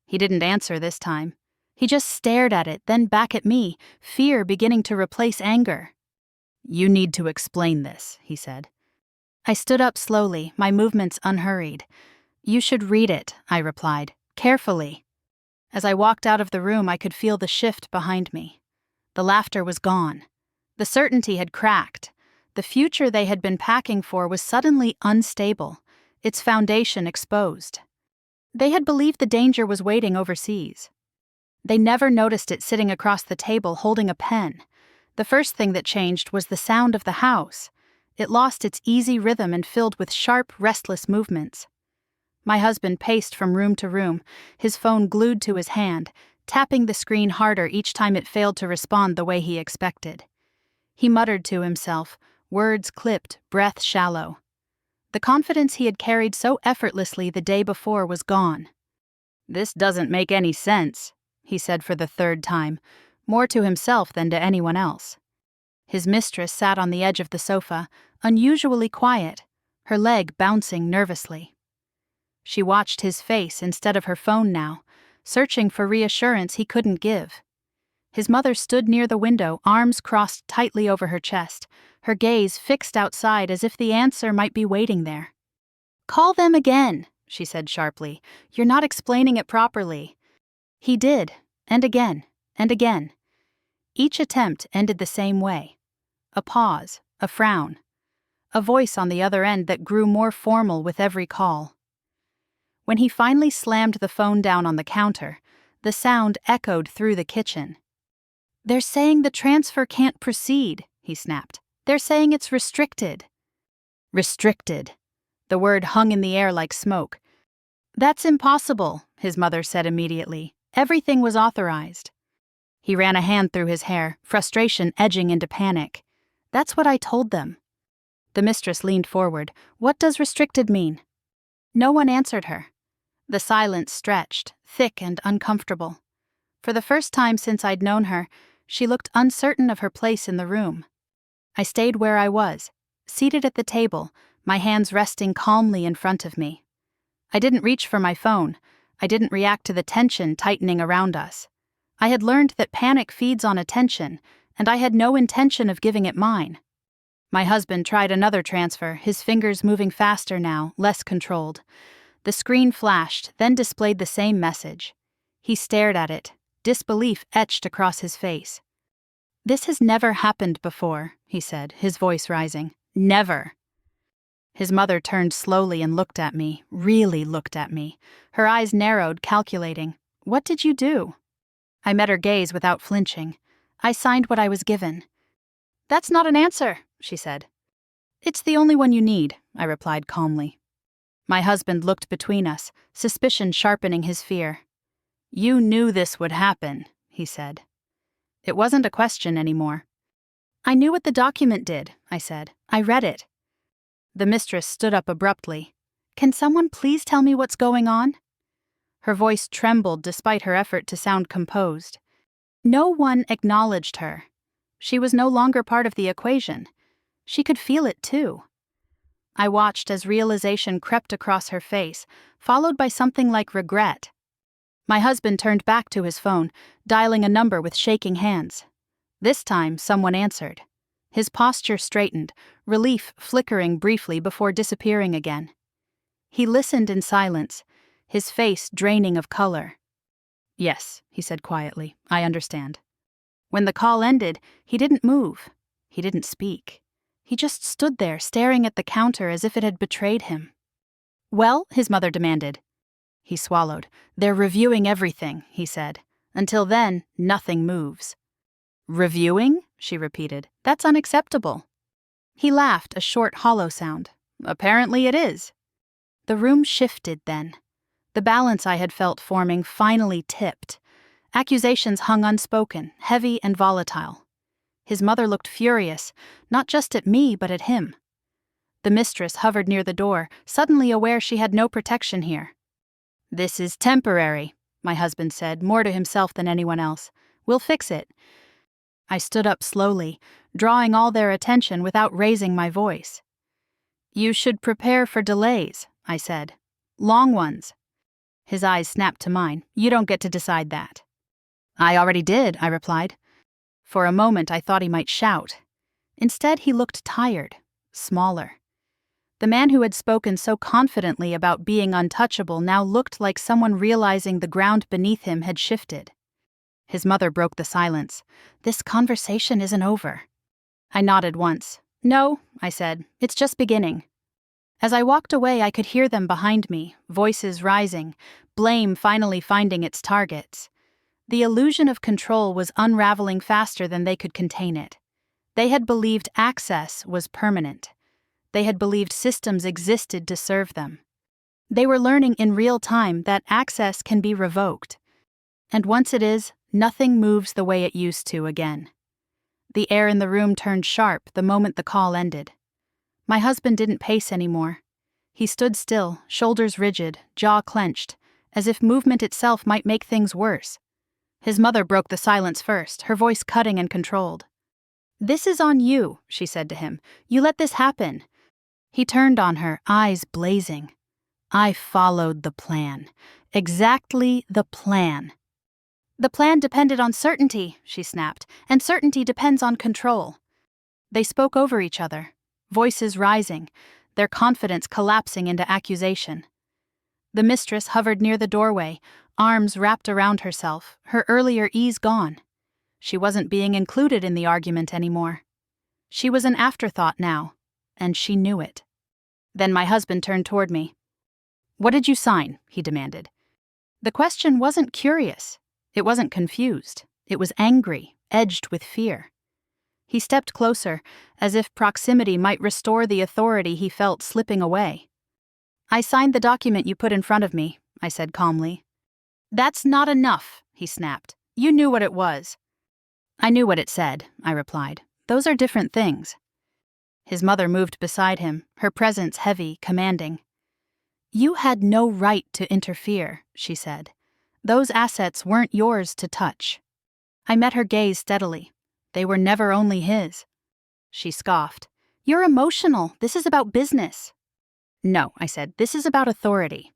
He didn't answer this time. He just stared at it, then back at me, fear beginning to replace anger. "You need to explain this," he said. I stood up slowly, my movements unhurried. "You should read it," I replied, carefully. As I walked out of the room, I could feel the shift behind me. The laughter was gone. The certainty had cracked. The future they had been packing for was suddenly unstable, its foundation exposed. They had believed the danger was waiting overseas. They never noticed it sitting across the table holding a pen. The first thing that changed was the sound of the house. It lost its easy rhythm and filled with sharp, restless movements. My husband paced from room to room, his phone glued to his hand, tapping the screen harder each time it failed to respond the way he expected. He muttered to himself, words clipped, breath shallow. The confidence he had carried so effortlessly the day before was gone. "This doesn't make any sense," he said for the third time, more to himself than to anyone else. His mistress sat on the edge of the sofa, unusually quiet, her leg bouncing nervously. She watched his face instead of her phone now, searching for reassurance he couldn't give. His mother stood near the window, arms crossed tightly over her chest, her gaze fixed outside as if the answer might be waiting there. "Call them again," she said sharply. "You're not explaining it properly." He did, and again, and again. Each attempt ended the same way. A pause, a frown. A voice on the other end that grew more formal with every call. When he finally slammed the phone down on the counter, the sound echoed through the kitchen. "They're saying the transfer can't proceed," he snapped. "They're saying it's restricted." Restricted. The word hung in the air like smoke. "That's impossible," his mother said immediately. "Everything was authorized." He ran a hand through his hair, frustration edging into panic. "That's what I told them." The mistress leaned forward. "What does restricted mean?" No one answered her. The silence stretched, thick and uncomfortable. For the first time since I'd known her, she looked uncertain of her place in the room. I stayed where I was, seated at the table, my hands resting calmly in front of me. I didn't reach for my phone. I didn't react to the tension tightening around us. I had learned that panic feeds on attention, and I had no intention of giving it mine. My husband tried another transfer, his fingers moving faster now, less controlled. The screen flashed, then displayed the same message. He stared at it, disbelief etched across his face. "This has never happened before," he said, his voice rising. "Never." His mother turned slowly and looked at me, really looked at me. Her eyes narrowed, calculating. "What did you do?" I met her gaze without flinching. "I signed what I was given." "That's not an answer," she said. "It's the only one you need," I replied calmly. My husband looked between us, suspicion sharpening his fear. "You knew this would happen," he said. It wasn't a question anymore. "I knew what the document did," I said. "I read it." The mistress stood up abruptly. "Can someone please tell me what's going on?" Her voice trembled despite her effort to sound composed. No one acknowledged her. She was no longer part of the equation. She could feel it too. I watched as realization crept across her face, followed by something like regret. My husband turned back to his phone, dialing a number with shaking hands. This time, someone answered. His posture straightened, relief flickering briefly before disappearing again. He listened in silence, his face draining of color. "Yes," he said quietly, "I understand." When the call ended, he didn't move. He didn't speak. He just stood there, staring at the counter as if it had betrayed him. "Well?" his mother demanded. He swallowed. "They're reviewing everything," he said. "Until then, nothing moves." "Reviewing?" she repeated. "That's unacceptable." He laughed, a short, hollow sound. "Apparently it is." The room shifted then. The balance I had felt forming finally tipped. Accusations hung unspoken, heavy and volatile. His mother looked furious, not just at me, but at him. The mistress hovered near the door, suddenly aware she had no protection here. "This is temporary," my husband said, more to himself than anyone else. "We'll fix it." I stood up slowly, drawing all their attention without raising my voice. "You should prepare for delays," I said. "Long ones." His eyes snapped to mine. "You don't get to decide that." "I already did," I replied. For a moment I thought he might shout. Instead he looked tired, smaller. The man who had spoken so confidently about being untouchable now looked like someone realizing the ground beneath him had shifted. His mother broke the silence. "This conversation isn't over." I nodded once. No, I said, it's just beginning. As I walked away, I could hear them behind me, voices rising, blame finally finding its targets. The illusion of control was unraveling faster than they could contain it. They had believed access was permanent. They had believed systems existed to serve them. They were learning in real time that access can be revoked. And once it is, nothing moves the way it used to again. The air in the room turned sharp the moment the call ended. My husband didn't pace anymore. He stood still, shoulders rigid, jaw clenched, as if movement itself might make things worse. His mother broke the silence first, her voice cutting and controlled. "This is on you," she said to him. "You let this happen." He turned on her, eyes blazing. "I followed the plan. Exactly the plan." "The plan depended on certainty," she snapped, "and certainty depends on control." They spoke over each other, voices rising, their confidence collapsing into accusation. The mistress hovered near the doorway, arms wrapped around herself, her earlier ease gone. She wasn't being included in the argument anymore. She was an afterthought now, and she knew it. Then my husband turned toward me. "What did you sign?" he demanded. The question wasn't curious. It wasn't confused. It was angry, edged with fear. He stepped closer, as if proximity might restore the authority he felt slipping away. "I signed the document you put in front of me," I said calmly. "That's not enough," he snapped. "You knew what it was." "I knew what it said," I replied. "Those are different things." His mother moved beside him, her presence heavy, commanding. "You had no right to interfere," she said. "Those assets weren't yours to touch." I met her gaze steadily. They were never only his. She scoffed. "You're emotional. This is about business." "No," I said. "This is about authority."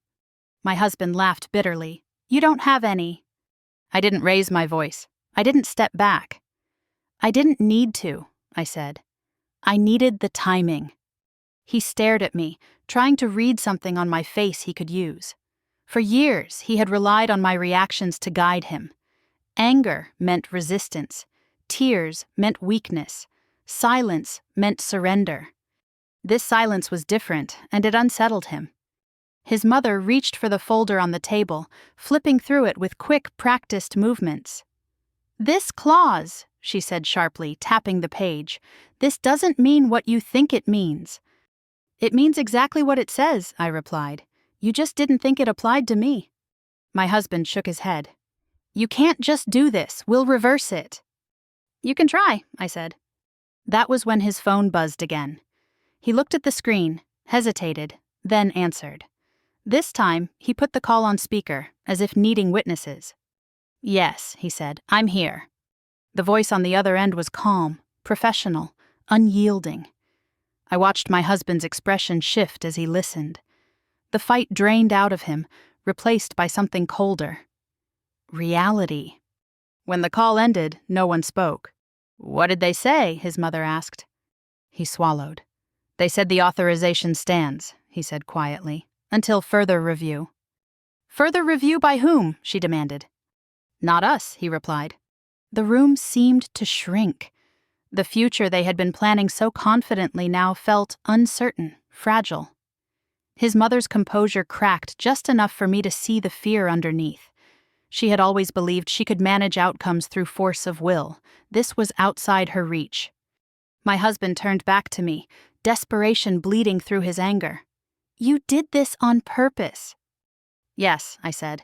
My husband laughed bitterly. "You don't have any." I didn't raise my voice. I didn't step back. "I didn't need to," I said. "I needed the timing." He stared at me, trying to read something on my face he could use. For years, he had relied on my reactions to guide him. Anger meant resistance. Tears meant weakness. Silence meant surrender. This silence was different, and it unsettled him. His mother reached for the folder on the table, flipping through it with quick, practiced movements. "This clause," she said sharply, tapping the page, "this doesn't mean what you think it means." "It means exactly what it says," I replied. "You just didn't think it applied to me." My husband shook his head. "You can't just do this. We'll reverse it." "You can try," I said. That was when his phone buzzed again. He looked at the screen, hesitated, then answered. This time, he put the call on speaker, as if needing witnesses. "Yes," he said, "I'm here." The voice on the other end was calm, professional, unyielding. I watched my husband's expression shift as he listened. The fight drained out of him, replaced by something colder. Reality. When the call ended, no one spoke. "What did they say?" his mother asked. He swallowed. "They said the authorization stands," he said quietly, "until further review." "Further review by whom?" she demanded. "Not us," he replied. The room seemed to shrink. The future they had been planning so confidently now felt uncertain, fragile. His mother's composure cracked just enough for me to see the fear underneath. She had always believed she could manage outcomes through force of will. This was outside her reach. My husband turned back to me, desperation bleeding through his anger. "You did this on purpose." "Yes," I said.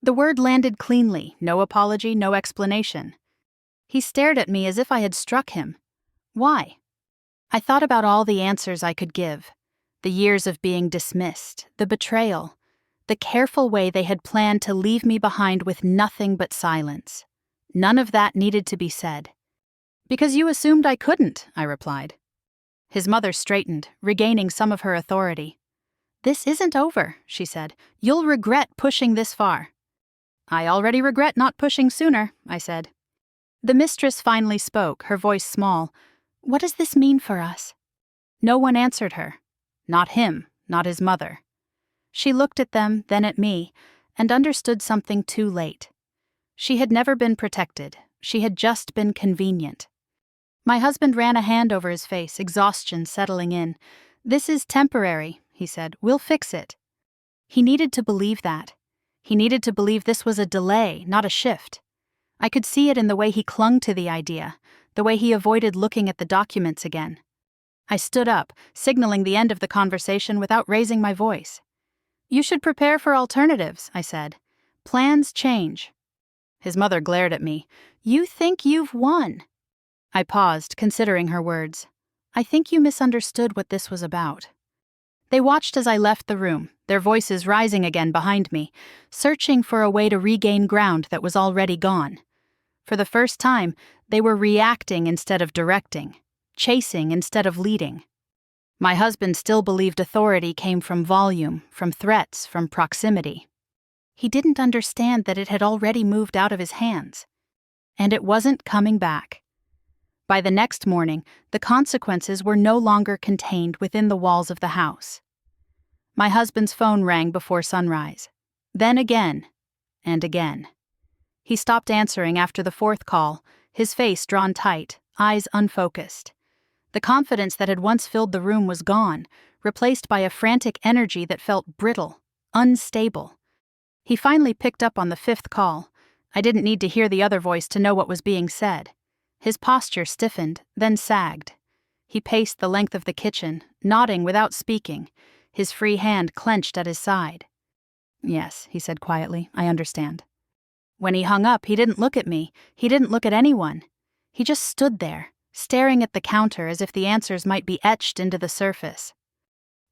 The word landed cleanly, no apology, no explanation. He stared at me as if I had struck him. Why? I thought about all the answers I could give. The years of being dismissed, the betrayal, the careful way they had planned to leave me behind with nothing but silence. None of that needed to be said. "Because you assumed I couldn't," I replied. His mother straightened, regaining some of her authority. "This isn't over," she said. "You'll regret pushing this far." "I already regret not pushing sooner," I said. The mistress finally spoke, her voice small. "What does this mean for us?" No one answered her. Not him, not his mother. She looked at them, then at me, and understood something too late. She had never been protected. She had just been convenient. My husband ran a hand over his face, exhaustion settling in. "This is temporary," he said. "We'll fix it." He needed to believe that. He needed to believe this was a delay, not a shift. I could see it in the way he clung to the idea, the way he avoided looking at the documents again. I stood up, signaling the end of the conversation without raising my voice. "You should prepare for alternatives," I said. "Plans change." His mother glared at me. "You think you've won." I paused, considering her words. "I think you misunderstood what this was about." They watched as I left the room, their voices rising again behind me, searching for a way to regain ground that was already gone. For the first time, they were reacting instead of directing, chasing instead of leading. My husband still believed authority came from volume, from threats, from proximity. He didn't understand that it had already moved out of his hands. And it wasn't coming back. By the next morning, the consequences were no longer contained within the walls of the house. My husband's phone rang before sunrise. Then again, and again. He stopped answering after the fourth call, his face drawn tight, eyes unfocused. The confidence that had once filled the room was gone, replaced by a frantic energy that felt brittle, unstable. He finally picked up on the fifth call. I didn't need to hear the other voice to know what was being said. His posture stiffened, then sagged. He paced the length of the kitchen, nodding without speaking, his free hand clenched at his side. "Yes," he said quietly, "I understand." When he hung up, he didn't look at me, he didn't look at anyone. He just stood there, staring at the counter as if the answers might be etched into the surface.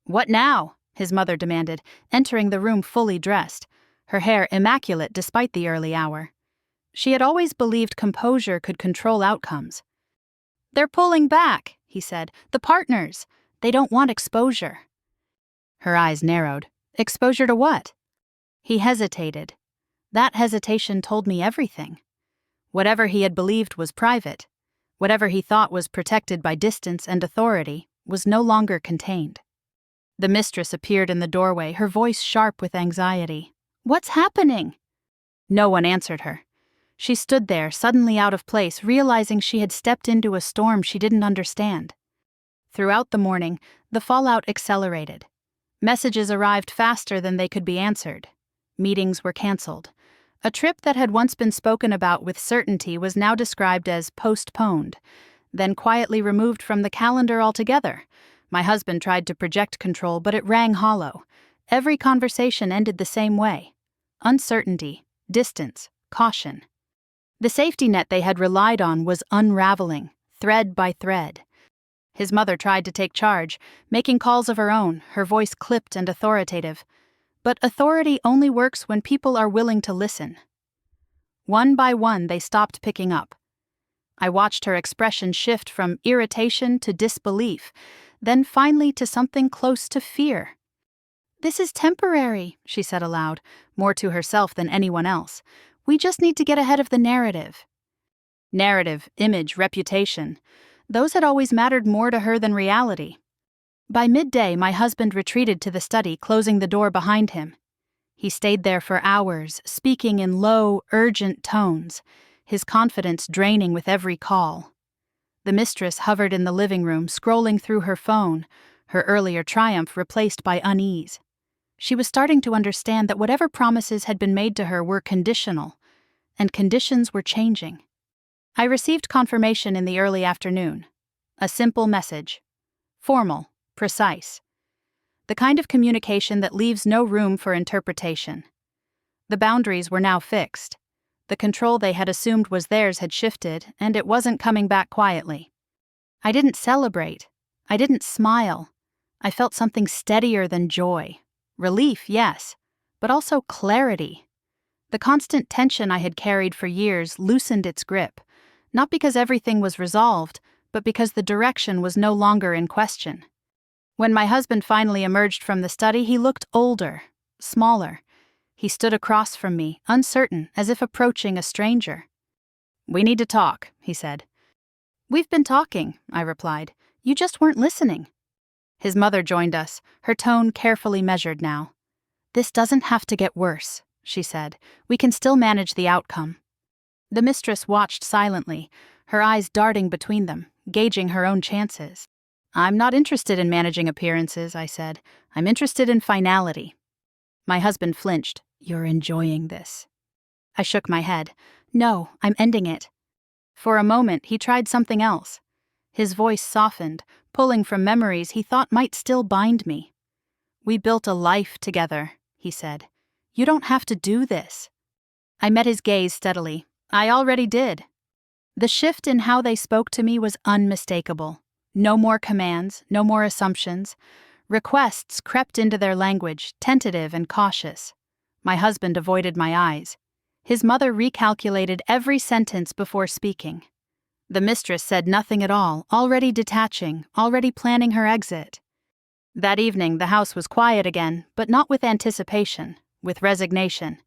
"What now?" his mother demanded, entering the room fully dressed, her hair immaculate despite the early hour. She had always believed composure could control outcomes. "They're pulling back," he said. "The partners. They don't want exposure." Her eyes narrowed. Exposure to what? He hesitated. That hesitation told me everything. Whatever he had believed was private, whatever he thought was protected by distance and authority, was no longer contained. The mistress appeared in the doorway, her voice sharp with anxiety. "What's happening?" No one answered her. She stood there, suddenly out of place, realizing she had stepped into a storm she didn't understand. Throughout the morning, the fallout accelerated. Messages arrived faster than they could be answered. Meetings were canceled. A trip that had once been spoken about with certainty was now described as postponed, then quietly removed from the calendar altogether. My husband tried to project control, but it rang hollow. Every conversation ended the same way. Uncertainty, distance, caution. The safety net they had relied on was unraveling, thread by thread. His mother tried to take charge, making calls of her own, her voice clipped and authoritative. But authority only works when people are willing to listen. One by one, they stopped picking up. I watched her expression shift from irritation to disbelief, then finally to something close to fear. "This is temporary," she said aloud, more to herself than anyone else. "We just need to get ahead of the narrative." Narrative, image, reputation. Those had always mattered more to her than reality. By midday, my husband retreated to the study, closing the door behind him. He stayed there for hours, speaking in low, urgent tones, his confidence draining with every call. The mistress hovered in the living room, scrolling through her phone, her earlier triumph replaced by unease. She was starting to understand that whatever promises had been made to her were conditional, and conditions were changing. I received confirmation in the early afternoon. A simple message. Formal, precise. The kind of communication that leaves no room for interpretation. The boundaries were now fixed. The control they had assumed was theirs had shifted, and it wasn't coming back quietly. I didn't celebrate. I didn't smile. I felt something steadier than joy. Relief, yes, but also clarity. The constant tension I had carried for years loosened its grip, not because everything was resolved, but because the direction was no longer in question. When my husband finally emerged from the study, he looked older, smaller. He stood across from me, uncertain, as if approaching a stranger. "We need to talk," he said. "We've been talking," I replied. "You just weren't listening." His mother joined us, her tone carefully measured now. "This doesn't have to get worse," she said. "We can still manage the outcome." The mistress watched silently, her eyes darting between them, gauging her own chances. "I'm not interested in managing appearances," I said. "I'm interested in finality." My husband flinched. "You're enjoying this." I shook my head. "No, I'm ending it." For a moment, he tried something else. His voice softened, pulling from memories he thought might still bind me. "We built a life together," he said. "You don't have to do this." I met his gaze steadily. I already did. The shift in how they spoke to me was unmistakable. No more commands, no more assumptions. Requests crept into their language, tentative and cautious. My husband avoided my eyes. His mother recalculated every sentence before speaking. The mistress said nothing at all, already detaching, already planning her exit. That evening, the house was quiet again, but not with anticipation, with resignation.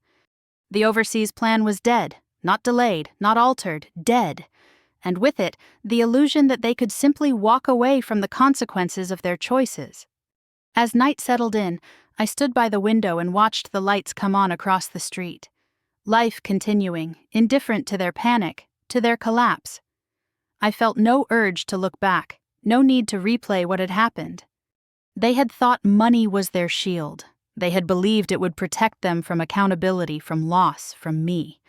The overseas plan was dead, not delayed, not altered, dead. And with it, the illusion that they could simply walk away from the consequences of their choices. As night settled in, I stood by the window and watched the lights come on across the street. Life continuing, indifferent to their panic, to their collapse. I felt no urge to look back, no need to replay what had happened. They had thought money was their shield. They had believed it would protect them from accountability, from loss, from me.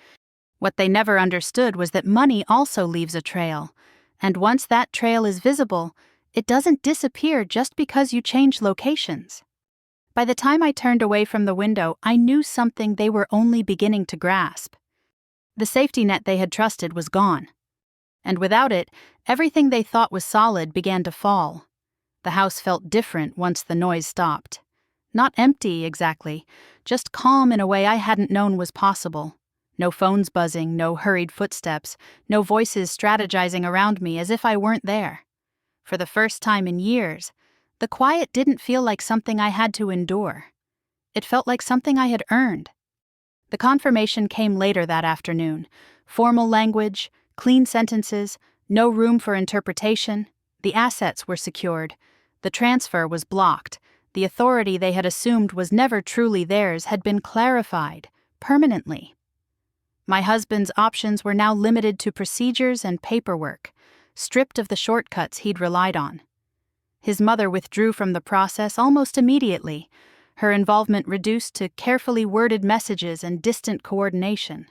What they never understood was that money also leaves a trail, and once that trail is visible, it doesn't disappear just because you change locations. By the time I turned away from the window, I knew something they were only beginning to grasp. The safety net they had trusted was gone. And without it, everything they thought was solid began to fall. The house felt different once the noise stopped. Not empty, exactly, just calm in a way I hadn't known was possible. No phones buzzing, no hurried footsteps, no voices strategizing around me as if I weren't there. For the first time in years, the quiet didn't feel like something I had to endure. It felt like something I had earned. The confirmation came later that afternoon. Formal language, clean sentences, no room for interpretation. The assets were secured. The transfer was blocked. The authority they had assumed was never truly theirs had been clarified, permanently. My husband's options were now limited to procedures and paperwork, stripped of the shortcuts he'd relied on. His mother withdrew from the process almost immediately, her involvement reduced to carefully worded messages and distant coordination.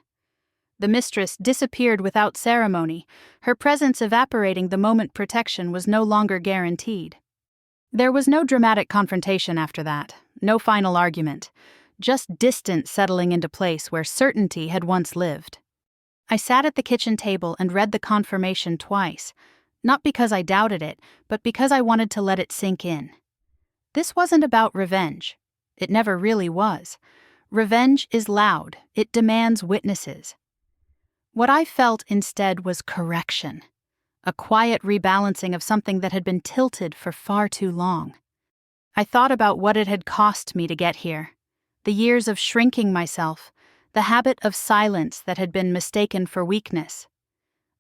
The mistress disappeared without ceremony, her presence evaporating the moment protection was no longer guaranteed. There was no dramatic confrontation after that, no final argument, just distance settling into place where certainty had once lived. I sat at the kitchen table and read the confirmation twice, not because I doubted it, but because I wanted to let it sink in. This wasn't about revenge. It never really was. Revenge is loud. It demands witnesses. What I felt instead was correction, a quiet rebalancing of something that had been tilted for far too long. I thought about what it had cost me to get here, the years of shrinking myself, the habit of silence that had been mistaken for weakness,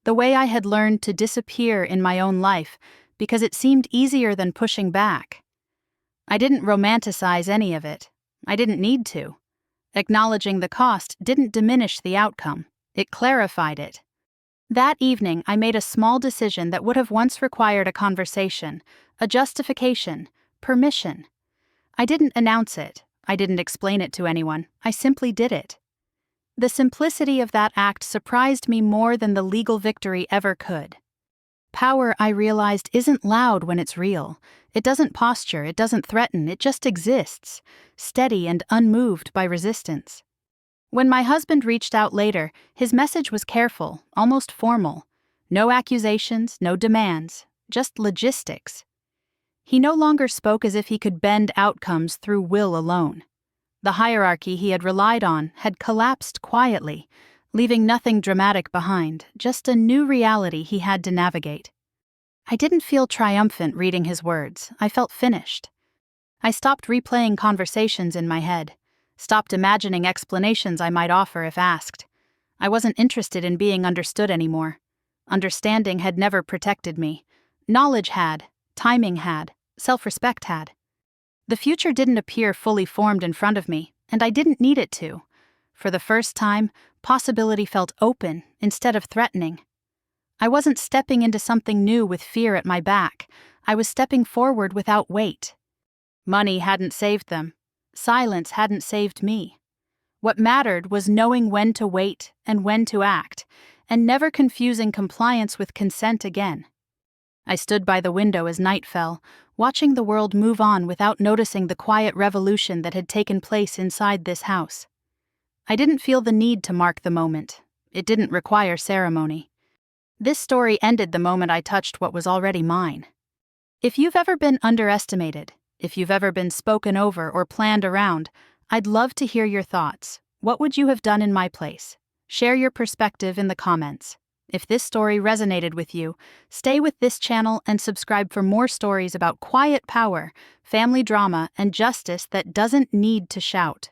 the way I had learned to disappear in my own life because it seemed easier than pushing back. I didn't romanticize any of it. I didn't need to. Acknowledging the cost didn't diminish the outcome. It clarified it. That evening, I made a small decision that would have once required a conversation, a justification, permission. I didn't announce it. I didn't explain it to anyone. I simply did it. The simplicity of that act surprised me more than the legal victory ever could. Power, I realized, isn't loud when it's real. It doesn't posture, it doesn't threaten, it just exists, steady and unmoved by resistance. When my husband reached out later, his message was careful, almost formal. No accusations, no demands, just logistics. He no longer spoke as if he could bend outcomes through will alone. The hierarchy he had relied on had collapsed quietly, leaving nothing dramatic behind, just a new reality he had to navigate. I didn't feel triumphant reading his words. I felt finished. I stopped replaying conversations in my head, stopped imagining explanations I might offer if asked. I wasn't interested in being understood anymore. Understanding had never protected me. Knowledge had, timing had, self-respect had. The future didn't appear fully formed in front of me, and I didn't need it to. For the first time, possibility felt open instead of threatening. I wasn't stepping into something new with fear at my back. I was stepping forward without weight. Money hadn't saved them. Silence hadn't saved me. What mattered was knowing when to wait and when to act, and never confusing compliance with consent again. I stood by the window as night fell, watching the world move on without noticing the quiet revolution that had taken place inside this house. I didn't feel the need to mark the moment. It didn't require ceremony. This story ended the moment I touched what was already mine. If you've ever been underestimated, if you've ever been spoken over or planned around, I'd love to hear your thoughts. What would you have done in my place? Share your perspective in the comments. If this story resonated with you, stay with this channel and subscribe for more stories about quiet power, family drama, and justice that doesn't need to shout.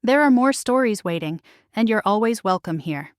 There are more stories waiting, and you're always welcome here.